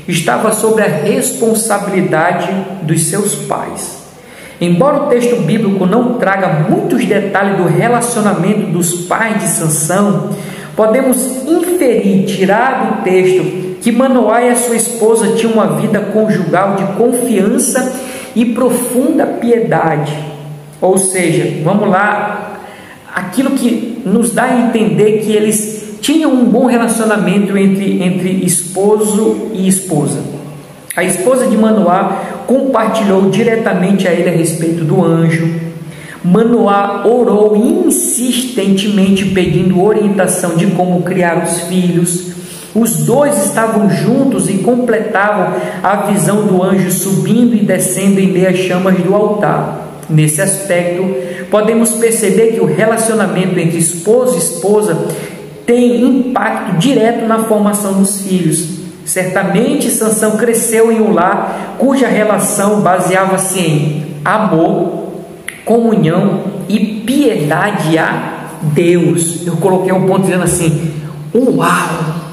estava sob a responsabilidade dos seus pais. Embora o texto bíblico não traga muitos detalhes do relacionamento dos pais de Sansão, podemos inferir, tirar do texto, que Manoá e a sua esposa tinham uma vida conjugal de confiança e profunda piedade. Ou seja, vamos lá, aquilo que nos dá a entender que eles tinham um bom relacionamento entre esposo e esposa. A esposa de Manoá compartilhou diretamente a ele a respeito do anjo. Manoá orou insistentemente pedindo orientação de como criar os filhos. Os dois estavam juntos e completavam a visão do anjo subindo e descendo em meio às chamas do altar. Nesse aspecto, podemos perceber que o relacionamento entre esposo e esposa tem impacto direto na formação dos filhos. Certamente Sansão cresceu em um lar cuja relação baseava-se em amor, comunhão e piedade a Deus. Eu coloquei um ponto dizendo assim: uau!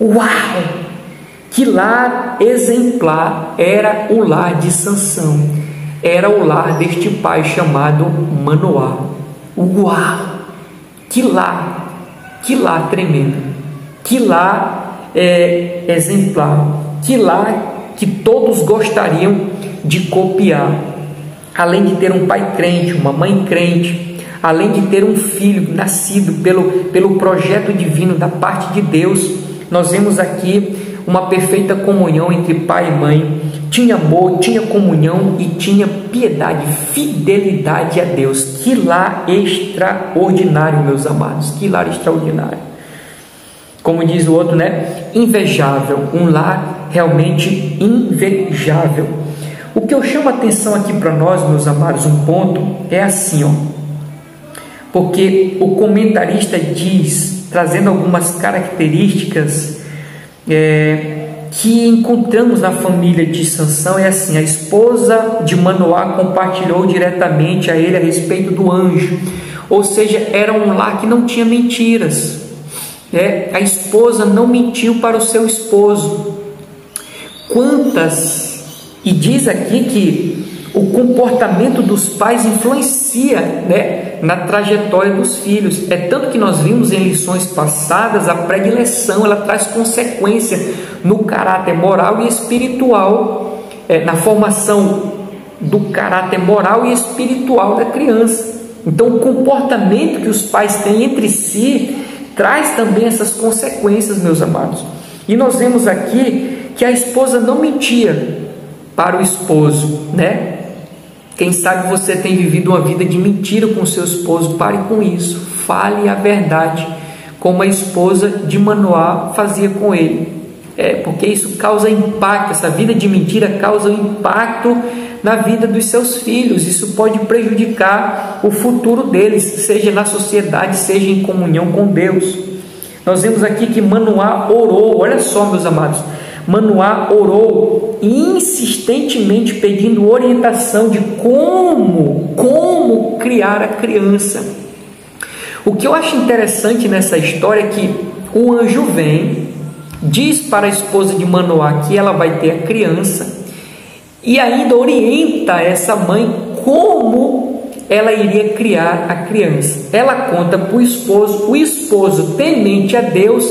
Uau! Que lar exemplar era o lar de Sansão. Era o lar deste pai chamado Manoá. Uau! Que lar tremendo! Que lar exemplar! Que lar que todos gostariam de copiar. Além de ter um pai crente, uma mãe crente, além de ter um filho nascido pelo projeto divino da parte de Deus, nós vemos aqui uma perfeita comunhão entre pai e mãe. Tinha amor, tinha comunhão e tinha piedade, fidelidade a Deus. Que lar extraordinário, meus amados, que lar extraordinário. Como diz o outro, né? Invejável, um lar realmente invejável. O que eu chamo a atenção aqui para nós, meus amados, um ponto é assim, ó. Porque o comentarista diz, trazendo algumas características que encontramos na família de Sansão, é assim: a esposa de Manoá compartilhou diretamente a ele a respeito do anjo, ou seja, era um lar que não tinha mentiras. A esposa não mentiu para o seu esposo. E diz aqui que o comportamento dos pais influencia, na trajetória dos filhos. É tanto que nós vimos em lições passadas a predileção, ela traz consequência no caráter moral e espiritual, na formação do caráter moral e espiritual da criança. Então, o comportamento que os pais têm entre si traz também essas consequências, meus amados. E nós vemos aqui que a esposa não mentia para o esposo, Quem sabe você tem vivido uma vida de mentira com o seu esposo. Pare com isso, fale a verdade, como a esposa de Manoá fazia com ele, porque isso causa impacto. Essa vida de mentira causa impacto na vida dos seus filhos. Isso pode prejudicar o futuro deles, seja na sociedade, seja em comunhão com Deus. Nós vemos aqui que Manoá orou, olha só, meus amados, Manoá orou insistentemente pedindo orientação de como criar a criança. O que eu acho interessante nessa história é que o anjo vem, diz para a esposa de Manoá que ela vai ter a criança e ainda orienta essa mãe como ela iria criar a criança. Ela conta para o esposo temente a Deus,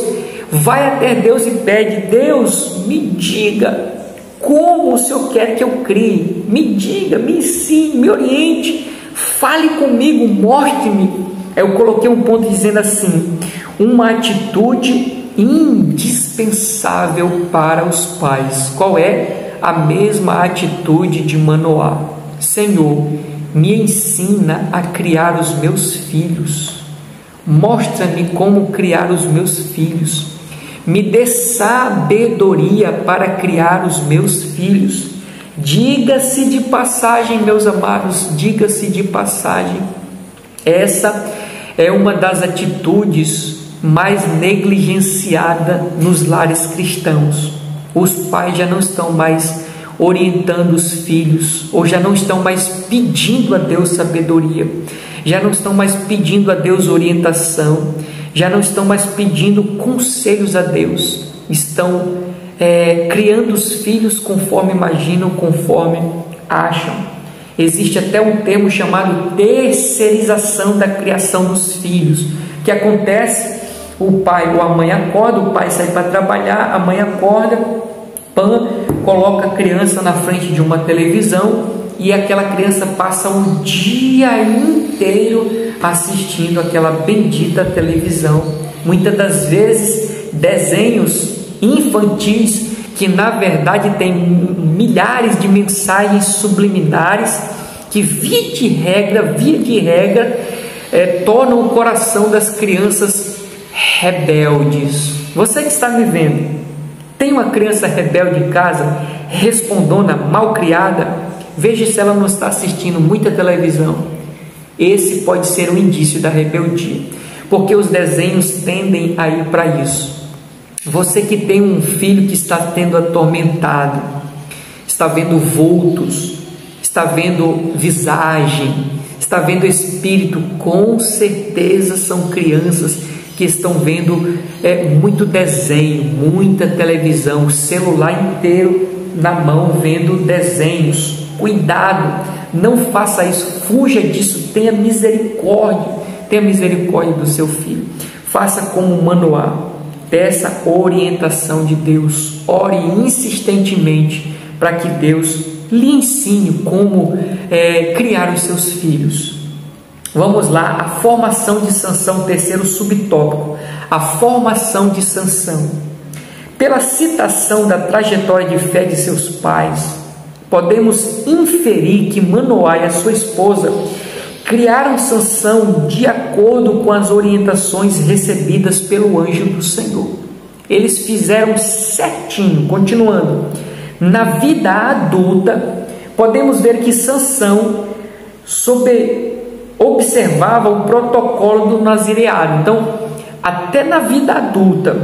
vai até Deus e pede: Deus, me diga como o Senhor quer que eu crie, me diga, me ensine, me oriente, fale comigo, mostre-me. Eu coloquei um ponto dizendo assim: uma atitude indispensável para os pais. Qual é? A mesma atitude de Manoá: Senhor, me ensina a criar os meus filhos, mostra-me como criar os meus filhos, me dê sabedoria para criar os meus filhos. Diga-se de passagem, meus amados, diga-se de passagem, essa é uma das atitudes mais negligenciadas nos lares cristãos. Os pais já não estão mais orientando os filhos, ou já não estão mais pedindo a Deus sabedoria, já não estão mais pedindo a Deus orientação, já não estão mais pedindo conselhos a Deus, estão criando os filhos conforme imaginam, conforme acham. Existe até um termo chamado terceirização da criação dos filhos, que acontece, o pai ou a mãe acorda, o pai sai para trabalhar, a mãe acorda, coloca a criança na frente de uma televisão e aquela criança passa o dia inteiro assistindo aquela bendita televisão. Muitas das vezes desenhos infantis que na verdade tem milhares de mensagens subliminares que via de regra tornam o coração das crianças rebeldes. Você que está me vendo, tem uma criança rebelde em casa, respondona, malcriada, veja se ela não está assistindo muita televisão. Esse pode ser um indício da rebeldia, porque os desenhos tendem a ir para isso. Você que tem um filho que está sendo atormentado, está vendo vultos, está vendo visagem, está vendo espírito, com certeza são crianças que estão vendo muito desenho, muita televisão, celular inteiro na mão vendo desenhos. Cuidado, não faça isso, fuja disso, tenha misericórdia do seu filho. Faça como um manual, peça orientação de Deus, ore insistentemente para que Deus lhe ensine como criar os seus filhos. Vamos lá, a formação de Sansão, terceiro subtópico, a formação de Sansão. Pela citação da trajetória de fé de seus pais, podemos inferir que Manoá e a sua esposa criaram Sansão de acordo com as orientações recebidas pelo anjo do Senhor. Eles fizeram certinho. Continuando, na vida adulta, podemos ver que Sansão observava o protocolo do nazireado. Então, até na vida adulta,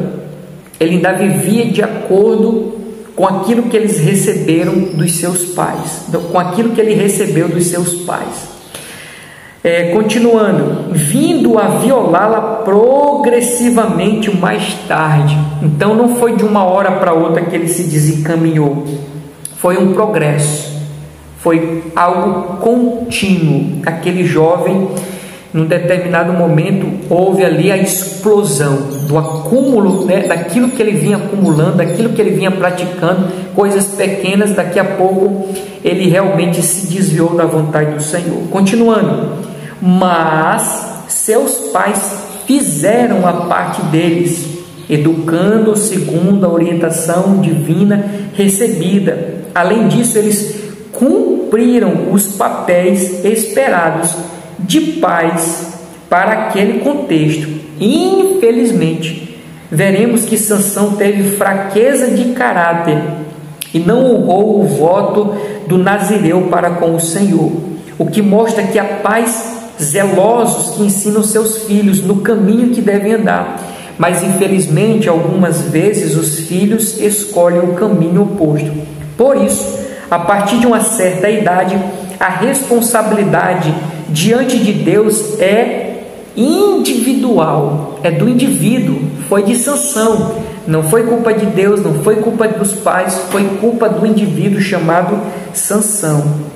ele ainda vivia de acordo com aquilo que eles receberam dos seus pais, com aquilo que ele recebeu dos seus pais. Continuando, vindo a violá-la progressivamente mais tarde. Então não foi de uma hora para outra que ele se desencaminhou, foi um progresso, foi algo contínuo. Aquele jovem, num determinado momento, houve ali a explosão do acúmulo, daquilo que ele vinha acumulando, daquilo que ele vinha praticando, coisas pequenas. Daqui a pouco ele realmente se desviou da vontade do Senhor. Continuando, mas seus pais fizeram a parte deles, educando segundo a orientação divina recebida. Além disso, eles cumpriram os papéis esperados de pais para aquele contexto. Infelizmente, veremos que Sansão teve fraqueza de caráter e não honrou o voto do nazireu para com o Senhor, o que mostra que há pais zelosos que ensinam seus filhos no caminho que devem andar, mas infelizmente algumas vezes os filhos escolhem o caminho oposto. Por isso, a partir de uma certa idade, a responsabilidade diante de Deus é individual, é do indivíduo. Foi de Sansão, não foi culpa de Deus, não foi culpa dos pais, foi culpa do indivíduo chamado Sansão.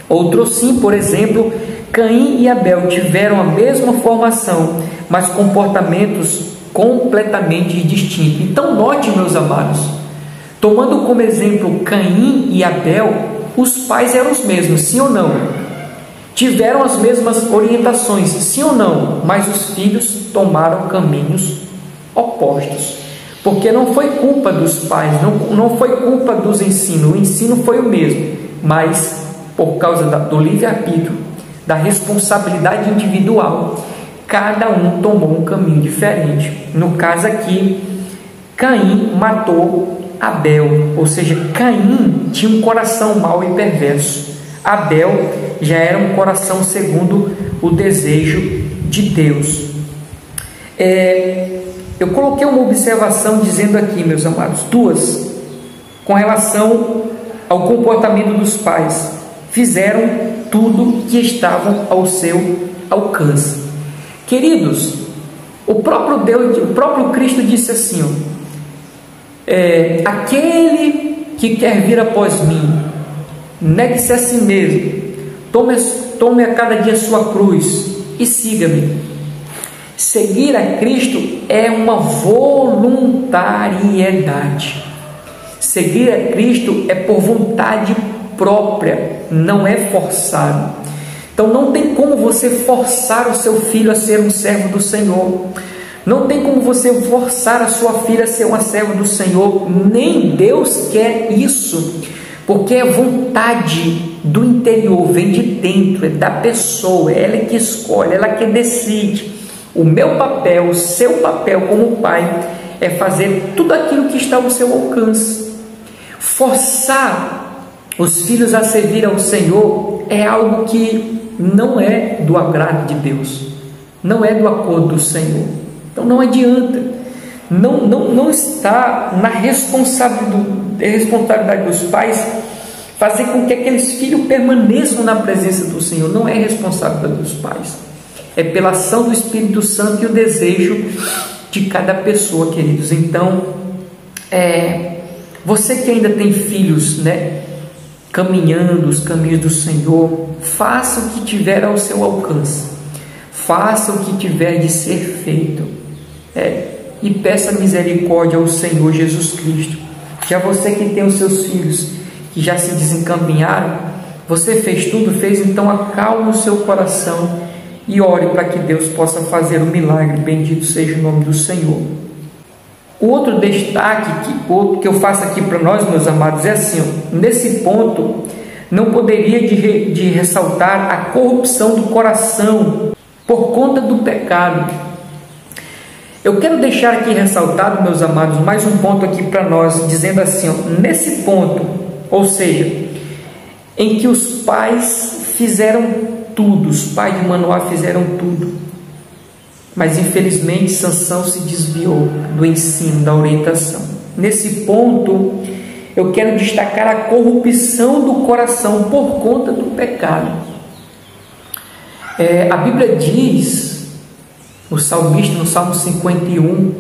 Outros sim, por exemplo, Caim e Abel tiveram a mesma formação, mas comportamentos completamente distintos. Então note, meus amados, tomando como exemplo Caim e Abel, os pais eram os mesmos, sim ou não? Tiveram as mesmas orientações, sim ou não? Mas os filhos tomaram caminhos opostos, porque não foi culpa dos pais, não foi culpa dos ensinos, o ensino foi o mesmo, mas por causa do livre-arbítrio, da responsabilidade individual, cada um tomou um caminho diferente. No caso aqui, Caim matou Abel, ou seja, Caim tinha um coração mau e perverso, Abel já era um coração segundo o desejo de Deus. Eu coloquei uma observação dizendo aqui, meus amados, duas, com relação ao comportamento dos pais. Fizeram tudo que estavam ao seu alcance. Queridos, o próprio Cristo disse assim, aquele que quer vir após mim, negue-se a si mesmo, Tome a cada dia a sua cruz e siga-me. Seguir a Cristo é uma voluntariedade. Seguir a Cristo é por vontade própria, não é forçado. Então não tem como você forçar o seu filho a ser um servo do Senhor. Não tem como você forçar a sua filha a ser uma serva do Senhor. Nem Deus quer isso, porque é vontade do interior, vem de dentro, é da pessoa, é ela que escolhe, ela que decide. O meu papel, o seu papel como pai é fazer tudo aquilo que está ao seu alcance. Forçar os filhos a servir ao Senhor é algo que não é do agrado de Deus, não é do acordo do Senhor. Então não adianta, não está na responsabilidade dos pais fazer com que aqueles filhos permaneçam na presença do Senhor. Não é responsabilidade dos pais, é pela ação do Espírito Santo e o desejo de cada pessoa, queridos. Então, você que ainda tem filhos, caminhando os caminhos do Senhor, faça o que tiver ao seu alcance, faça o que tiver de ser feito, e peça misericórdia ao Senhor Jesus Cristo. Já você que tem os seus filhos que já se desencaminharam, você fez tudo, então acalme o seu coração e ore para que Deus possa fazer o milagre. Bendito seja o nome do Senhor. O outro destaque que eu faço aqui para nós, meus amados, é assim: nesse ponto, não poderia de ressaltar a corrupção do coração por conta do pecado. Eu quero deixar aqui ressaltado, meus amados, mais um ponto aqui para nós, dizendo assim, nesse ponto, ou seja, em que os pais fizeram tudo, os pais de Manoá fizeram tudo, mas infelizmente Sansão se desviou do ensino, da orientação. Nesse ponto, eu quero destacar a corrupção do coração por conta do pecado. A Bíblia diz, o salmista no Salmo 51,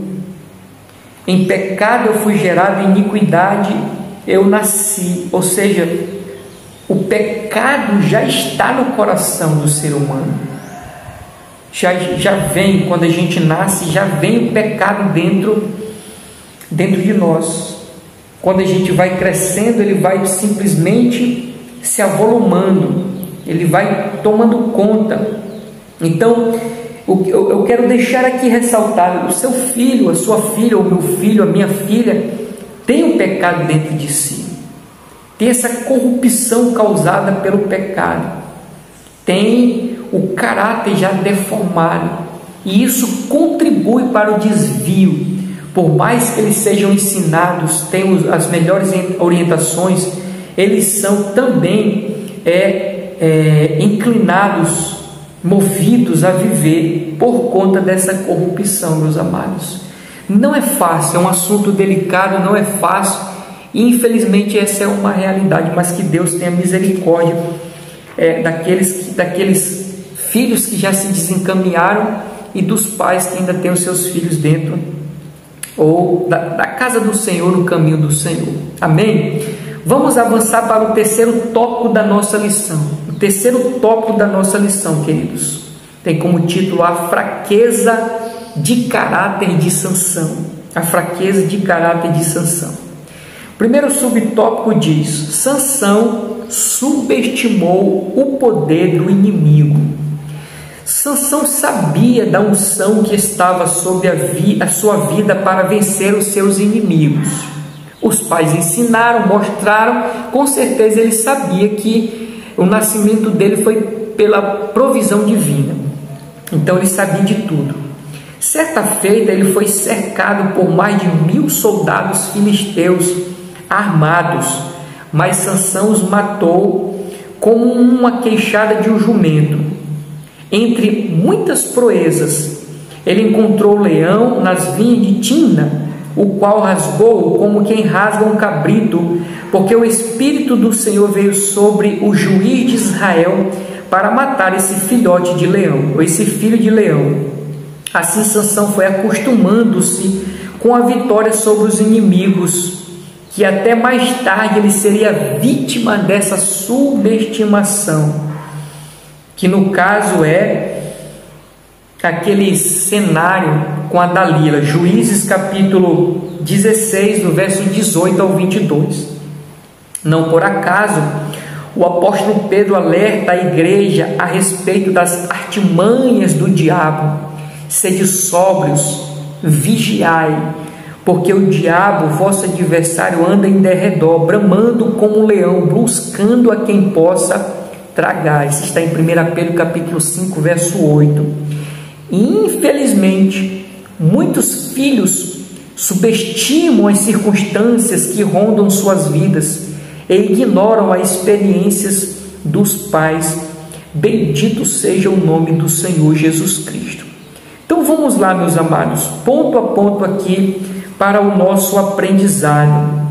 em pecado eu fui gerado, em iniquidade eu nasci. Ou seja, o pecado já está no coração do ser humano. Já vem, quando a gente nasce, já vem o pecado dentro de nós. Quando a gente vai crescendo, ele vai simplesmente se avolumando, ele vai tomando conta. Então, eu quero deixar aqui ressaltado: o seu filho, a sua filha, o meu filho, a minha filha, tem um pecado dentro de si, tem essa corrupção causada pelo pecado, tem o caráter já deformado, e isso contribui para o desvio. Por mais que eles sejam ensinados, tenham as melhores orientações, eles são também inclinados, movidos a viver por conta dessa corrupção, meus amados. Não é fácil, é um assunto delicado, não é fácil, e infelizmente essa é uma realidade, mas que Deus tenha misericórdia daqueles filhos que já se desencaminharam e dos pais que ainda têm os seus filhos dentro ou da casa do Senhor, no caminho do Senhor. Amém? Vamos avançar para o terceiro tópico da nossa lição. O terceiro tópico da nossa lição, queridos, tem como título a fraqueza de caráter de Sansão. A fraqueza de caráter de Sansão. O primeiro subtópico diz: Sansão subestimou o poder do inimigo. Sansão sabia da unção que estava sobre a sua vida para vencer os seus inimigos. Os pais ensinaram, mostraram, com certeza ele sabia que o nascimento dele foi pela provisão divina. Então ele sabia de tudo. Certa feita ele foi cercado por mais de 1000 soldados filisteus armados, mas Sansão os matou como uma queixada de um jumento. Entre muitas proezas, ele encontrou o leão nas vinhas de Timna, o qual rasgou como quem rasga um cabrito, porque o Espírito do Senhor veio sobre o juiz de Israel para matar esse filhote de leão, ou esse filho de leão. Assim Sansão foi acostumando-se com a vitória sobre os inimigos, que até mais tarde ele seria vítima dessa subestimação. que no caso é aquele cenário com a Dalila, Juízes capítulo 16, do verso 18 ao 22. Não por acaso, o apóstolo Pedro alerta a igreja a respeito das artimanhas do diabo. Sede sóbrios, vigiai, porque o diabo, vosso adversário, anda em derredor, bramando como um leão, buscando a quem possa tragar. Isso está em 1 Pedro capítulo 5, verso 8. Infelizmente, muitos filhos subestimam as circunstâncias que rondam suas vidas e ignoram as experiências dos pais. Bendito seja o nome do Senhor Jesus Cristo. Então vamos lá, meus amados, ponto a ponto aqui para o nosso aprendizado.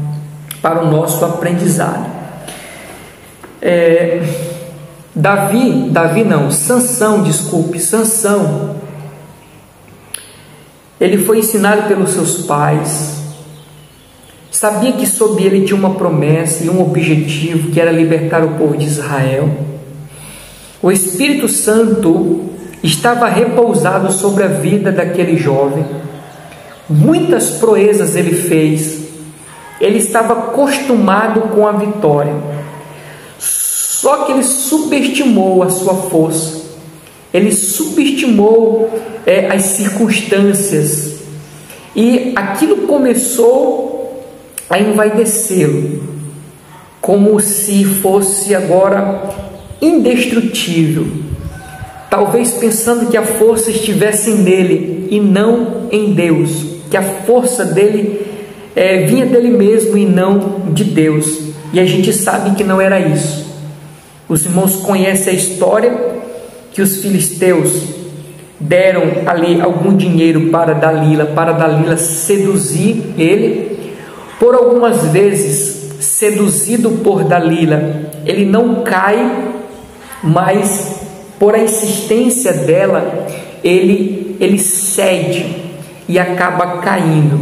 Sansão, ele foi ensinado pelos seus pais, sabia que sob ele tinha uma promessa e um objetivo, que era libertar o povo de Israel. O Espírito Santo estava repousado sobre a vida daquele jovem. Muitas proezas ele fez, ele estava acostumado com a vitória, só que ele subestimou a sua força, ele subestimou as circunstâncias, e aquilo começou a envaidecê-lo, como se fosse agora indestrutível, talvez pensando que a força estivesse nele e não em Deus, que a força dele vinha dele mesmo e não de Deus, e a gente sabe que não era isso. Os irmãos conhecem a história que os filisteus deram ali algum dinheiro para Dalila seduzir ele. Por algumas vezes, seduzido por Dalila, ele não cai, mas por a insistência dela, ele cede e acaba caindo.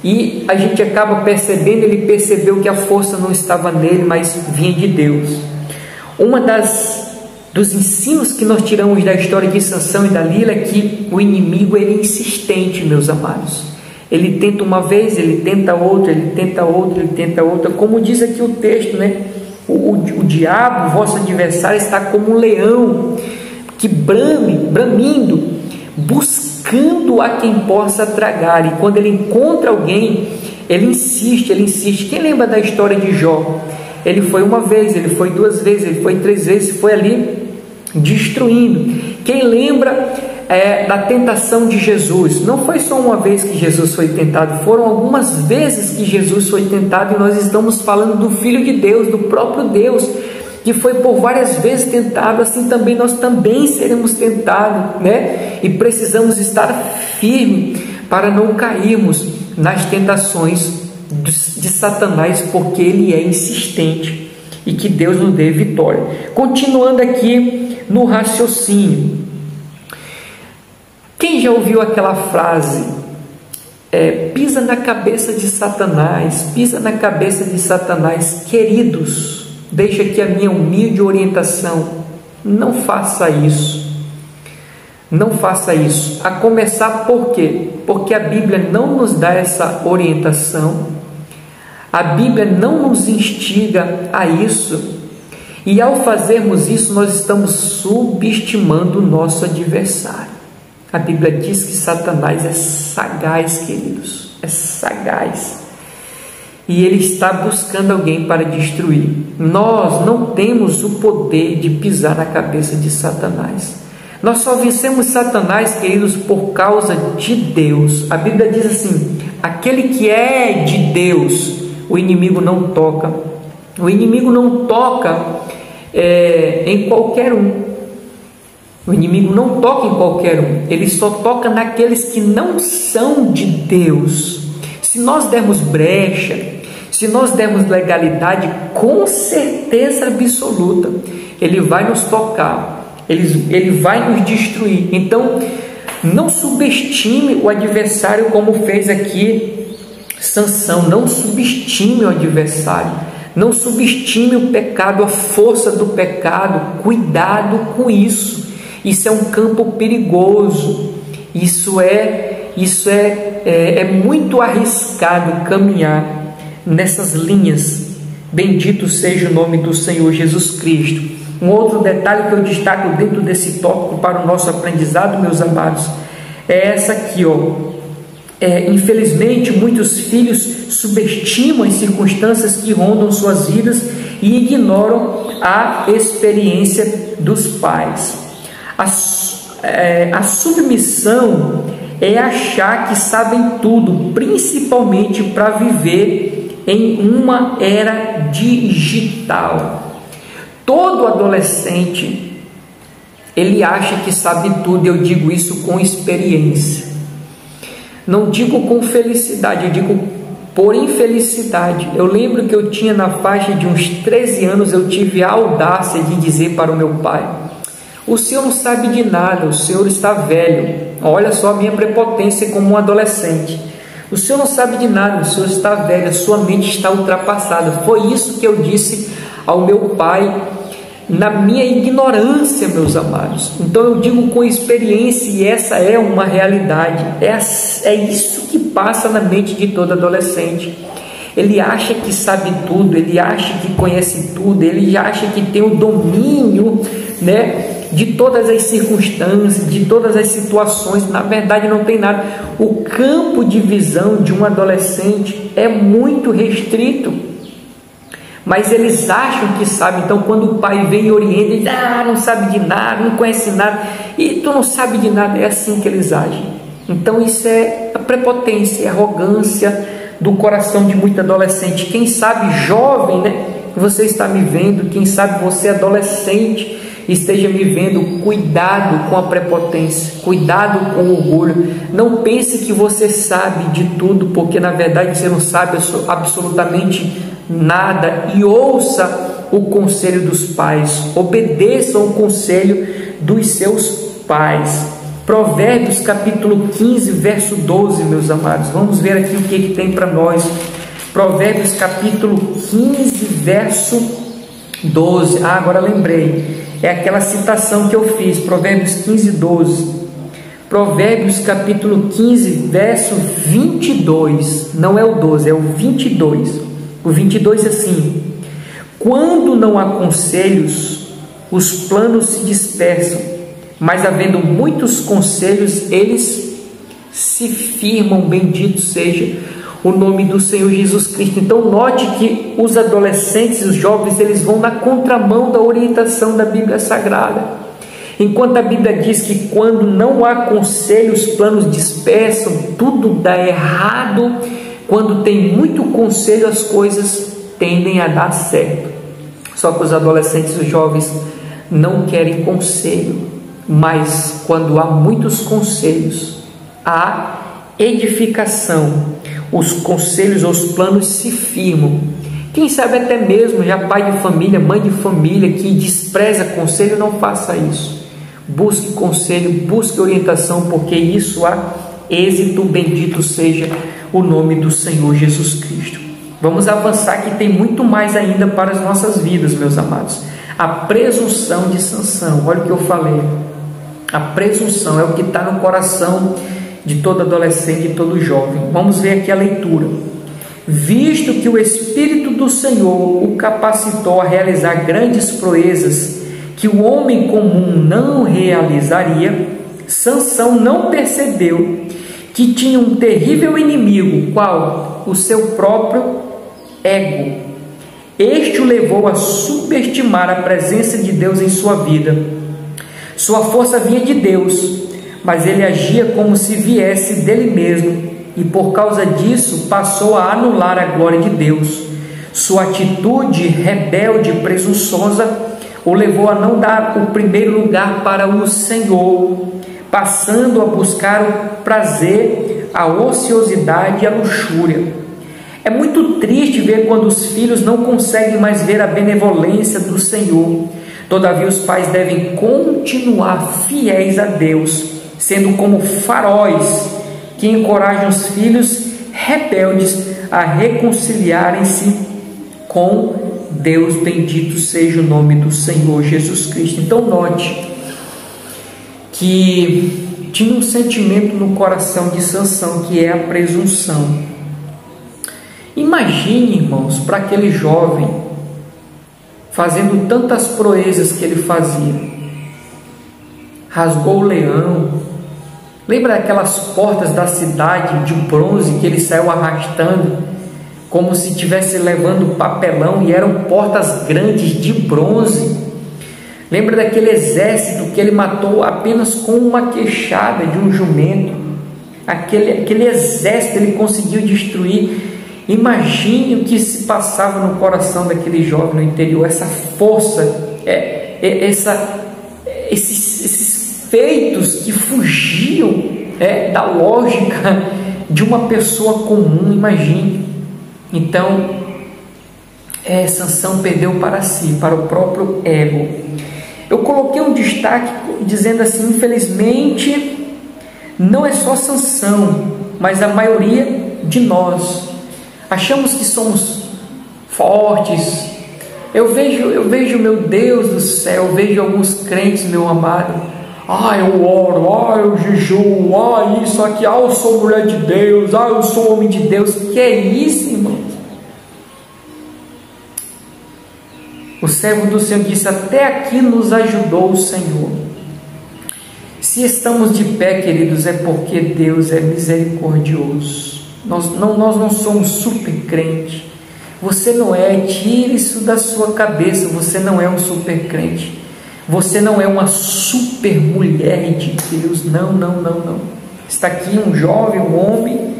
E a gente acaba percebendo, ele percebeu que a força não estava nele, mas vinha de Deus. Dos ensinos que nós tiramos da história de Sansão e Dalila é que o inimigo é insistente, meus amados. Ele tenta uma vez, ele tenta outra, ele tenta outra, ele tenta outra. Como diz aqui o texto, né? O diabo, vosso adversário, está como um leão que bramindo, buscando a quem possa tragar. E quando ele encontra alguém, ele insiste. Quem lembra da história de Jó? Ele foi uma vez, ele foi duas vezes, ele foi três vezes, foi ali destruindo. Quem lembra da tentação de Jesus? Não foi só uma vez que Jesus foi tentado, foram algumas vezes que Jesus foi tentado, e nós estamos falando do Filho de Deus, do próprio Deus, que foi por várias vezes tentado. Assim também nós também seremos tentados, né? E precisamos estar firmes para não cairmos nas tentações de Satanás, porque ele é insistente, e que Deus nos dê vitória. Continuando aqui no raciocínio, quem já ouviu aquela frase, pisa na cabeça de Satanás, pisa na cabeça de Satanás? Queridos, deixa aqui a minha humilde orientação: não faça isso, não faça isso. A começar por quê? Porque a Bíblia não nos dá essa orientação, a Bíblia não nos instiga a isso, e ao fazermos isso, nós estamos subestimando o nosso adversário. A Bíblia diz que Satanás é sagaz, queridos, é sagaz, e ele está buscando alguém para destruir. Nós não temos o poder de pisar na cabeça de Satanás. Nós só vencemos Satanás, queridos, por causa de Deus. A Bíblia diz assim: aquele que é de Deus, o inimigo não toca. O inimigo não toca em qualquer um. O inimigo não toca em qualquer um. Ele só toca naqueles que não são de Deus. Se nós dermos brecha, se nós dermos legalidade, com certeza absoluta, ele vai nos tocar, ele vai nos destruir. Então, não subestime o adversário, como fez aqui Sansão. Não subestime o adversário, Não subestime o pecado, a força do pecado. Cuidado com isso. Isso é um campo perigoso. Isso é muito arriscado caminhar nessas linhas. Bendito seja o nome do Senhor Jesus Cristo. Um outro detalhe que eu destaco dentro desse tópico para o nosso aprendizado, meus amados, é essa aqui, infelizmente, muitos filhos subestimam as circunstâncias que rondam suas vidas e ignoram a experiência dos pais. A submissão é achar que sabem tudo, principalmente para viver em uma era digital. Todo adolescente, ele acha que sabe tudo. Eu digo isso com experiência. Não digo com felicidade, eu digo por infelicidade. Eu lembro que eu tinha na faixa de uns 13 anos, eu tive a audácia de dizer para o meu pai: o senhor não sabe de nada, o senhor está velho. Olha só a minha prepotência como um adolescente. O senhor não sabe de nada, o senhor está velho, a sua mente está ultrapassada. Foi isso que eu disse ao meu pai, na minha ignorância, meus amados. Então eu digo com experiência, e essa é uma realidade. É isso que passa na mente de todo adolescente. Ele acha que sabe tudo, ele acha que conhece tudo, ele acha que tem o domínio, de todas as circunstâncias, de todas as situações. Na verdade não tem nada. O campo de visão de um adolescente é muito restrito, mas eles acham que sabem. Então quando o pai vem e orienta, ele diz: não sabe de nada, não conhece nada, e tu não sabe de nada. É assim que eles agem. Então isso é a prepotência, a arrogância do coração de muito adolescente. Quem sabe jovem, que você está me vendo, quem sabe você adolescente esteja me vendo, cuidado com a prepotência, cuidado com o orgulho. Não pense que você sabe de tudo, porque na verdade você não sabe absolutamente nada. E ouça o conselho dos pais, obedeça ao conselho dos seus pais. Provérbios capítulo 15, verso 12, meus amados. Vamos ver aqui o que tem para nós. Provérbios capítulo 15, verso 12. Agora lembrei. É aquela citação que eu fiz, Provérbios 15, 12. Provérbios capítulo 15, verso 22. Não é o 12, é o 22. O 22 é assim: quando não há conselhos, os planos se dispersam, mas havendo muitos conselhos, eles se firmam. Bendito seja o nome do Senhor Jesus Cristo. Então note que os adolescentes e os jovens, eles vão na contramão da orientação da Bíblia Sagrada. Enquanto a Bíblia diz que quando não há conselho, os planos dispersam, tudo dá errado. Quando tem muito conselho, as coisas tendem a dar certo. Só que os adolescentes e os jovens não querem conselho, mas quando há muitos conselhos, há edificação. Os conselhos, os planos se firmam. Quem sabe até mesmo já pai de família, mãe de família que despreza conselho, não faça isso. Busque conselho, busque orientação, porque isso há êxito. Bendito seja o nome do Senhor Jesus Cristo. Vamos avançar, que tem muito mais ainda para as nossas vidas, meus amados. A presunção de Sansão. Olha o que eu falei. A presunção é o que está no coração de todo adolescente e todo jovem. Vamos ver aqui a leitura. Visto que o Espírito do Senhor o capacitou a realizar grandes proezas que o homem comum não realizaria, Sansão não percebeu que tinha um terrível inimigo. Qual? O seu próprio ego. Este o levou a subestimar a presença de Deus em sua vida. Sua força vinha de Deus, mas ele agia como se viesse dele mesmo, e por causa disso passou a anular a glória de Deus. Sua atitude rebelde e presunçosa o levou a não dar o primeiro lugar para o Senhor, passando a buscar o prazer, a ociosidade e a luxúria. É muito triste ver quando os filhos não conseguem mais ver a benevolência do Senhor. Todavia os pais devem continuar fiéis a Deus, sendo como faróis que encorajam os filhos rebeldes a reconciliarem-se com Deus, bendito seja o nome do Senhor Jesus Cristo. Então note que tinha um sentimento no coração de Sansão, que é a presunção. Imagine, irmãos, para aquele jovem, fazendo tantas proezas que ele fazia. Rasgou o leão. Lembra daquelas portas da cidade de bronze que ele saiu arrastando, como se estivesse levando papelão, e eram portas grandes de bronze. Lembra daquele exército que ele matou apenas com uma queixada de um jumento? Aquele exército ele conseguiu destruir. Imagine o que se passava no coração daquele jovem no interior, essa força, esses feitos que fugiam da lógica de uma pessoa comum. Imagine. Então, Sansão perdeu para si, para o próprio ego. Eu coloquei um destaque dizendo assim: infelizmente, não é só Sansão, mas a maioria de nós achamos que somos fortes. Eu vejo, meu Deus do céu, eu vejo alguns crentes, meu amado. Eu oro, eu jejuo, isso aqui, eu sou mulher de Deus, eu sou homem de Deus. Que é isso, irmãos? O servo do Senhor disse: até aqui nos ajudou o Senhor. Se estamos de pé, queridos, é porque Deus é misericordioso. Nós não somos super crente. Você não é, tire isso da sua cabeça. Você não é um super crente. Você não é uma super mulher de Deus. Não. Está aqui um jovem, um homem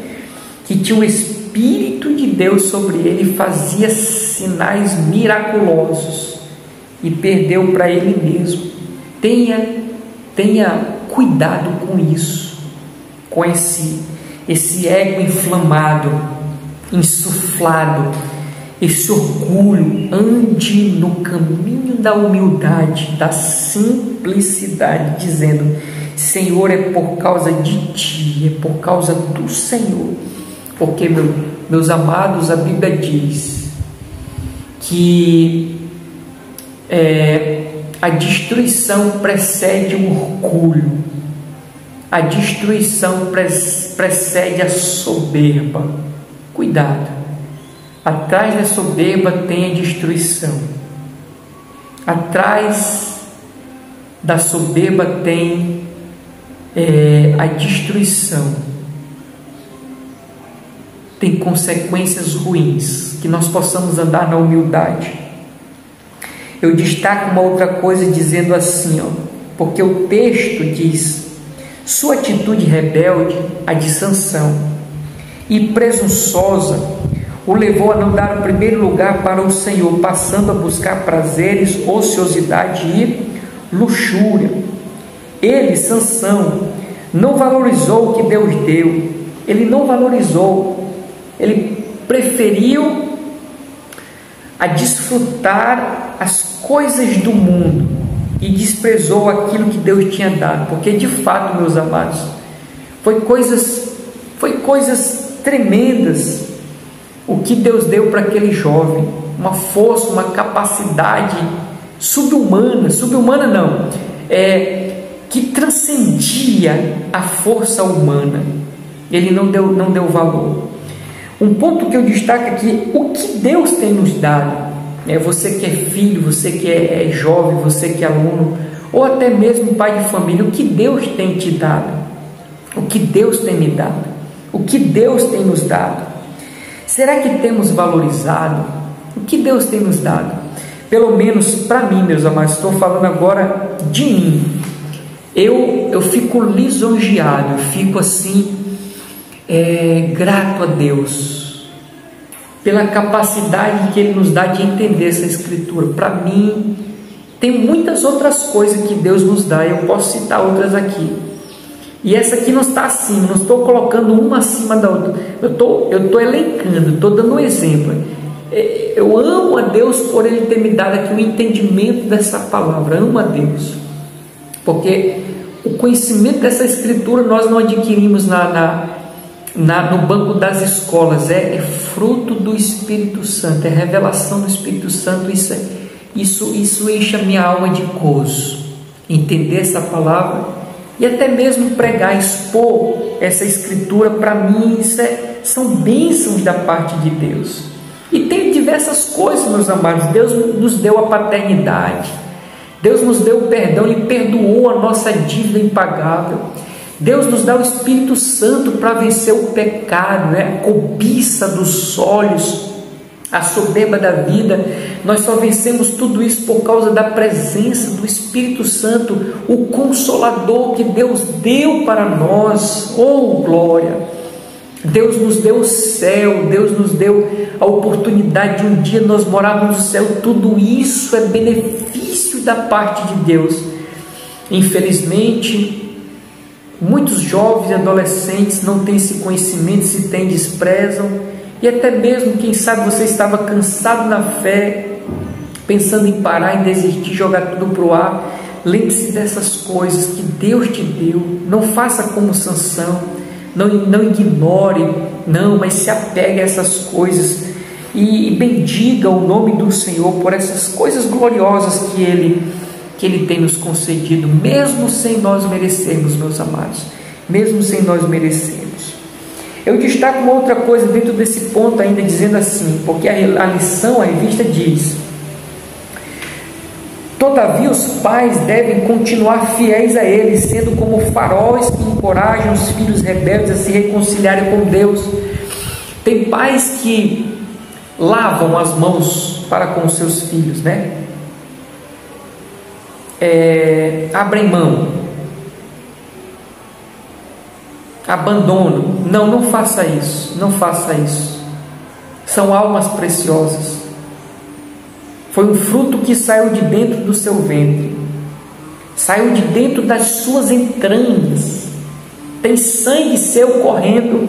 que tinha o Espírito de Deus sobre ele, fazia sinais miraculosos e perdeu para ele mesmo. Tenha cuidado com isso, com esse ego inflamado, insuflado, esse orgulho. Ande no caminho da humildade, da simplicidade, dizendo: Senhor, é por causa de Ti, é por causa do Senhor. Porque, meus amados, a Bíblia diz que a destruição precede o orgulho, a destruição precede a soberba. Cuidado, atrás da soberba tem a destruição, atrás da soberba tem a destruição, tem consequências ruins. Que nós possamos andar na humildade. Eu destaco uma outra coisa dizendo assim, porque o texto diz: sua atitude rebelde, a de Sansão, e presunçosa, o levou a não dar o primeiro lugar para o Senhor, passando a buscar prazeres, ociosidade e luxúria. Ele, Sansão, não valorizou o que Deus deu. Ele não valorizou. Ele preferiu a desfrutar as coisas do mundo e desprezou aquilo que Deus tinha dado. Porque de fato, meus amados, foi coisas tremendas o que Deus deu para aquele jovem. Uma força, uma capacidade subhumana não, que transcendia a força humana. Ele não deu valor. Um ponto que eu destaco é que o que Deus tem nos dado, você que é filho, você que é jovem, você que é aluno, ou até mesmo pai de família, o que Deus tem te dado, o que Deus tem me dado, o que Deus tem nos dado, será que temos valorizado o que Deus tem nos dado? Pelo menos para mim, meus amados, estou falando agora de mim. Eu fico lisonjeado, eu fico assim, grato a Deus pela capacidade que Ele nos dá de entender essa Escritura. Para mim, tem muitas outras coisas que Deus nos dá, eu posso citar outras aqui, e essa aqui não está acima, não estou colocando uma acima da outra, eu estou elencando, estou dando um exemplo. Eu amo a Deus por Ele ter me dado aqui o entendimento dessa palavra. Amo a Deus, porque o conhecimento dessa Escritura nós não adquirimos no banco das escolas, é fruto do Espírito Santo, é revelação do Espírito Santo. Isso enche a minha alma de gozo, entender essa palavra e até mesmo pregar, expor essa escritura. Para mim são bênçãos da parte de Deus. E tem diversas coisas, meus amados. Deus nos deu a paternidade, Deus nos deu o perdão, Ele perdoou a nossa dívida impagável. Deus nos dá o Espírito Santo para vencer o pecado, a cobiça dos olhos, a soberba da vida. Nós só vencemos tudo isso por causa da presença do Espírito Santo, o Consolador que Deus deu para nós. Oh, glória! Deus nos deu o céu, Deus nos deu a oportunidade de um dia nós morarmos no céu. Tudo isso é benefício da parte de Deus. Infelizmente, muitos jovens e adolescentes não têm esse conhecimento, se têm, desprezam. E até mesmo, quem sabe, você estava cansado na fé, pensando em parar, em desistir, jogar tudo para o ar. Lembre-se dessas coisas que Deus te deu. Não faça como Sansão, não ignore, mas se apegue a essas coisas e bendiga o nome do Senhor por essas coisas gloriosas que Ele tem nos concedido, mesmo sem nós merecermos, meus amados, mesmo sem nós merecermos. Eu destaco uma outra coisa dentro desse ponto ainda, dizendo assim, porque a lição, a revista diz: todavia os pais devem continuar fiéis a eles, sendo como faróis que encorajam os filhos rebeldes a se reconciliarem com Deus. Tem pais que lavam as mãos para com os seus filhos, abrem mão, abandonam. Não faça isso, não faça isso. São almas preciosas. Foi um fruto que saiu de dentro do seu ventre, saiu de dentro das suas entranhas. Tem sangue seu correndo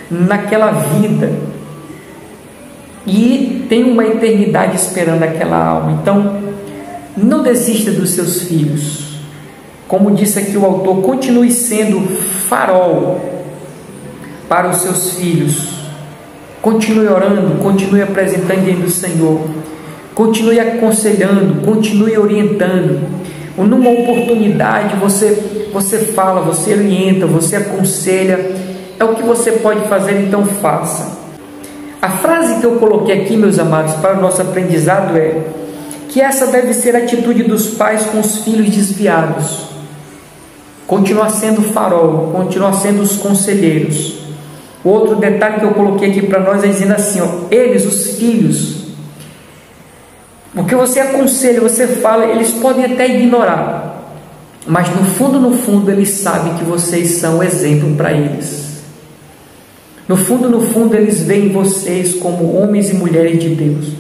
naquela vida e tem uma eternidade esperando aquela alma. Então, não desista dos seus filhos. Como disse aqui o autor, continue sendo farol para os seus filhos. Continue orando, continue apresentando diante do Senhor. Continue aconselhando, continue orientando. Numa oportunidade você fala, você orienta, você aconselha. É o que você pode fazer, então faça. A frase que eu coloquei aqui, meus amados, para o nosso aprendizado é que essa deve ser a atitude dos pais com os filhos desviados. Continuar sendo farol, continuar sendo os conselheiros. O outro detalhe que eu coloquei aqui para nós é dizendo assim, eles, os filhos, porque você aconselha, você fala, eles podem até ignorar, mas no fundo eles sabem que vocês são exemplo para eles. No fundo eles veem vocês como homens e mulheres de Deus.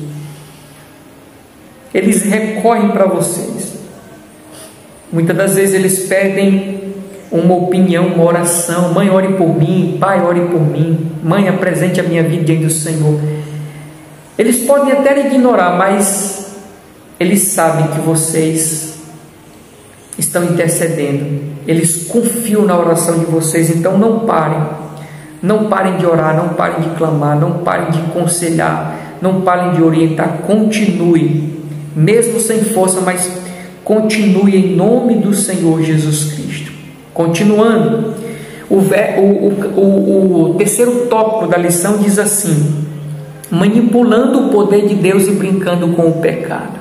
Eles recorrem para vocês. Muitas das vezes eles pedem uma opinião, uma oração. Mãe, ore por mim. Pai, ore por mim. Mãe, apresente a minha vida diante do Senhor. Eles podem até ignorar, mas eles sabem que vocês estão intercedendo. Eles confiam na oração de vocês. Então não parem. Não parem de orar, não parem de clamar, não parem de aconselhar, não parem de orientar. Continue, mesmo sem força, mas continue em nome do Senhor Jesus Cristo. Continuando, o terceiro tópico da lição diz assim: manipulando o poder de Deus e brincando com o pecado.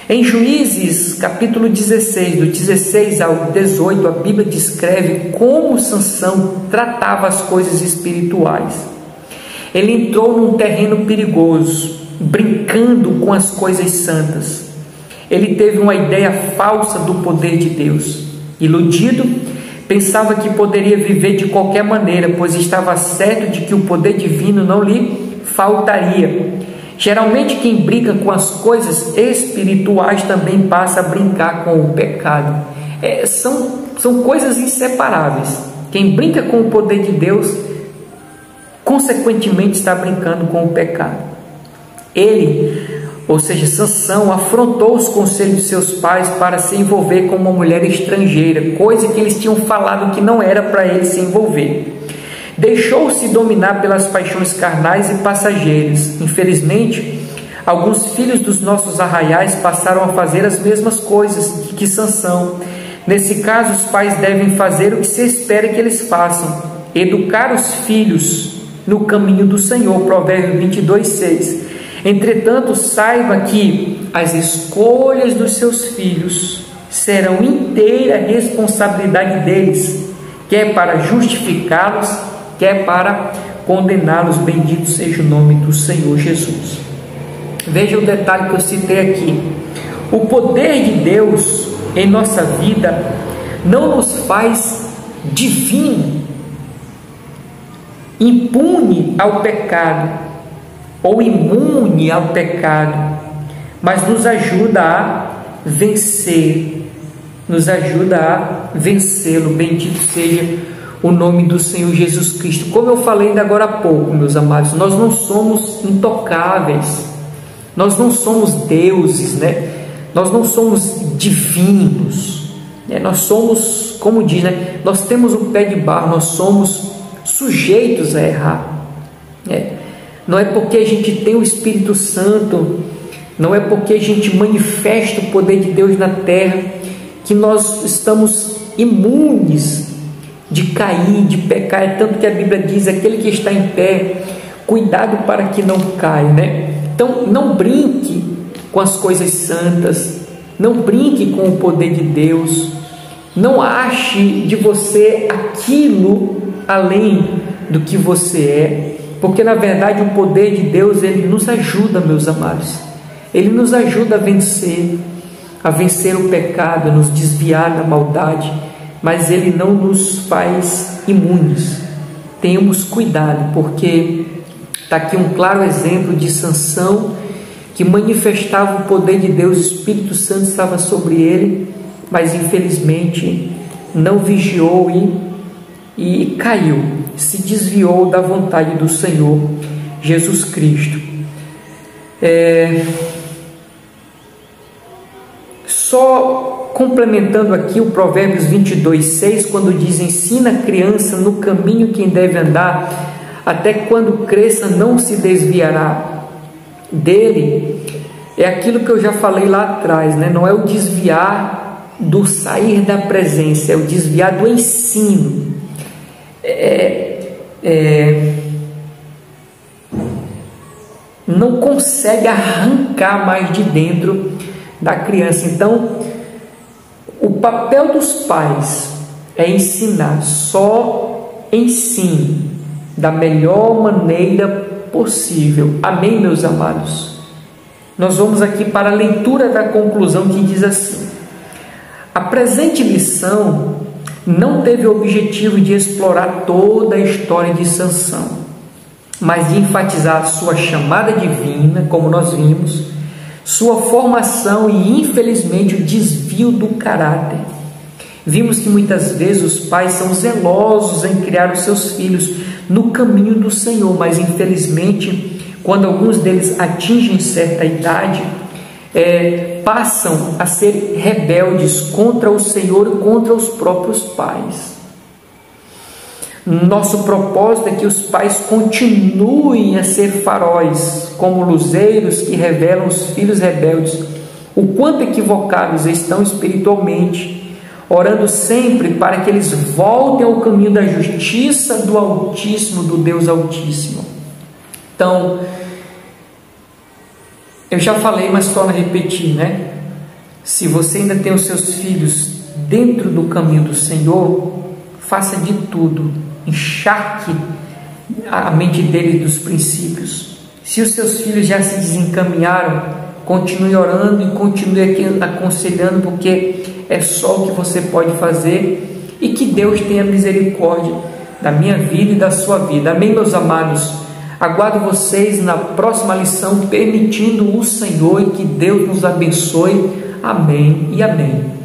Em Juízes, capítulo 16, do 16 ao 18, a Bíblia descreve como Sansão tratava as coisas espirituais. Ele entrou num terreno perigoso, brincando com as coisas santas. Ele teve uma ideia falsa do poder de Deus. Iludido, pensava que poderia viver de qualquer maneira, pois estava certo de que o poder divino não lhe faltaria. Geralmente quem brinca com as coisas espirituais também passa a brincar com o pecado. São coisas inseparáveis. Quem brinca com o poder de Deus, consequentemente está brincando com o pecado. Ele, ou seja, Sansão, afrontou os conselhos de seus pais para se envolver com uma mulher estrangeira, coisa que eles tinham falado que não era para ele se envolver. Deixou-se dominar pelas paixões carnais e passageiras. Infelizmente, alguns filhos dos nossos arraiais passaram a fazer as mesmas coisas que Sansão. Nesse caso, os pais devem fazer o que se espera que eles façam: educar os filhos no caminho do Senhor. Provérbios 22:6. Entretanto, saiba que as escolhas dos seus filhos serão inteira responsabilidade deles, quer para justificá-los, quer para condená-los. Bendito seja o nome do Senhor Jesus. Veja o detalhe que eu citei aqui: o poder de Deus em nossa vida não nos faz divino, impune ao pecado ou imune ao pecado, mas nos ajuda a vencer, nos ajuda a vencê-lo. Bendito seja o nome do Senhor Jesus Cristo. Como eu falei ainda agora há pouco, meus amados, nós não somos intocáveis, nós não somos deuses, né? Nós não somos divinos, né? Nós somos, como diz, né? Nós temos o pé de barro, nós somos sujeitos a errar, né? Não é porque a gente tem o Espírito Santo, não é porque a gente manifesta o poder de Deus na terra, que nós estamos imunes de cair, de pecar. É tanto que a Bíblia diz: aquele que está em pé, cuidado para que não caia, né? Então, não brinque com as coisas santas, não brinque com o poder de Deus, não ache de você aquilo além do que você é, porque na verdade o poder de Deus, ele nos ajuda, meus amados, ele nos ajuda a vencer o pecado, a nos desviar da maldade, mas ele não nos faz imunes. Tenhamos cuidado, porque está aqui um claro exemplo de Sansão, que manifestava o poder de Deus, o Espírito Santo estava sobre ele, mas infelizmente não vigiou e caiu, se desviou da vontade do Senhor Jesus Cristo. Só complementando aqui o Provérbios 22:6, quando diz: ensina a criança no caminho que deve andar, até quando cresça não se desviará dele. É aquilo que eu já falei lá atrás, né? Não é o desviar do sair da presença, é o desviar do ensino. Não consegue arrancar mais de dentro da criança. Então, o papel dos pais é ensinar. Só ensine da melhor maneira possível. Amém, meus amados? Nós vamos aqui para a leitura da conclusão, que diz assim: a presente lição não teve o objetivo de explorar toda a história de Sansão, mas de enfatizar sua chamada divina, como nós vimos, sua formação e, infelizmente, o desvio do caráter. Vimos que muitas vezes os pais são zelosos em criar os seus filhos no caminho do Senhor, mas infelizmente, quando alguns deles atingem certa idade, passam a ser rebeldes contra o Senhor e contra os próprios pais. Nosso propósito é que os pais continuem a ser faróis, como luzeiros que revelam os filhos rebeldes, o quanto equivocados estão espiritualmente, orando sempre para que eles voltem ao caminho da justiça do Altíssimo, do Deus Altíssimo. Então, eu já falei, mas torno a repetir, né? Se você ainda tem os seus filhos dentro do caminho do Senhor, faça de tudo, encharque a mente deles dos princípios. Se os seus filhos já se desencaminharam, continue orando e continue aqui aconselhando, porque é só o que você pode fazer, e que Deus tenha misericórdia da minha vida e da sua vida. Amém, meus amados? Aguardo vocês na próxima lição, permitindo o Senhor, e que Deus nos abençoe. Amém e amém.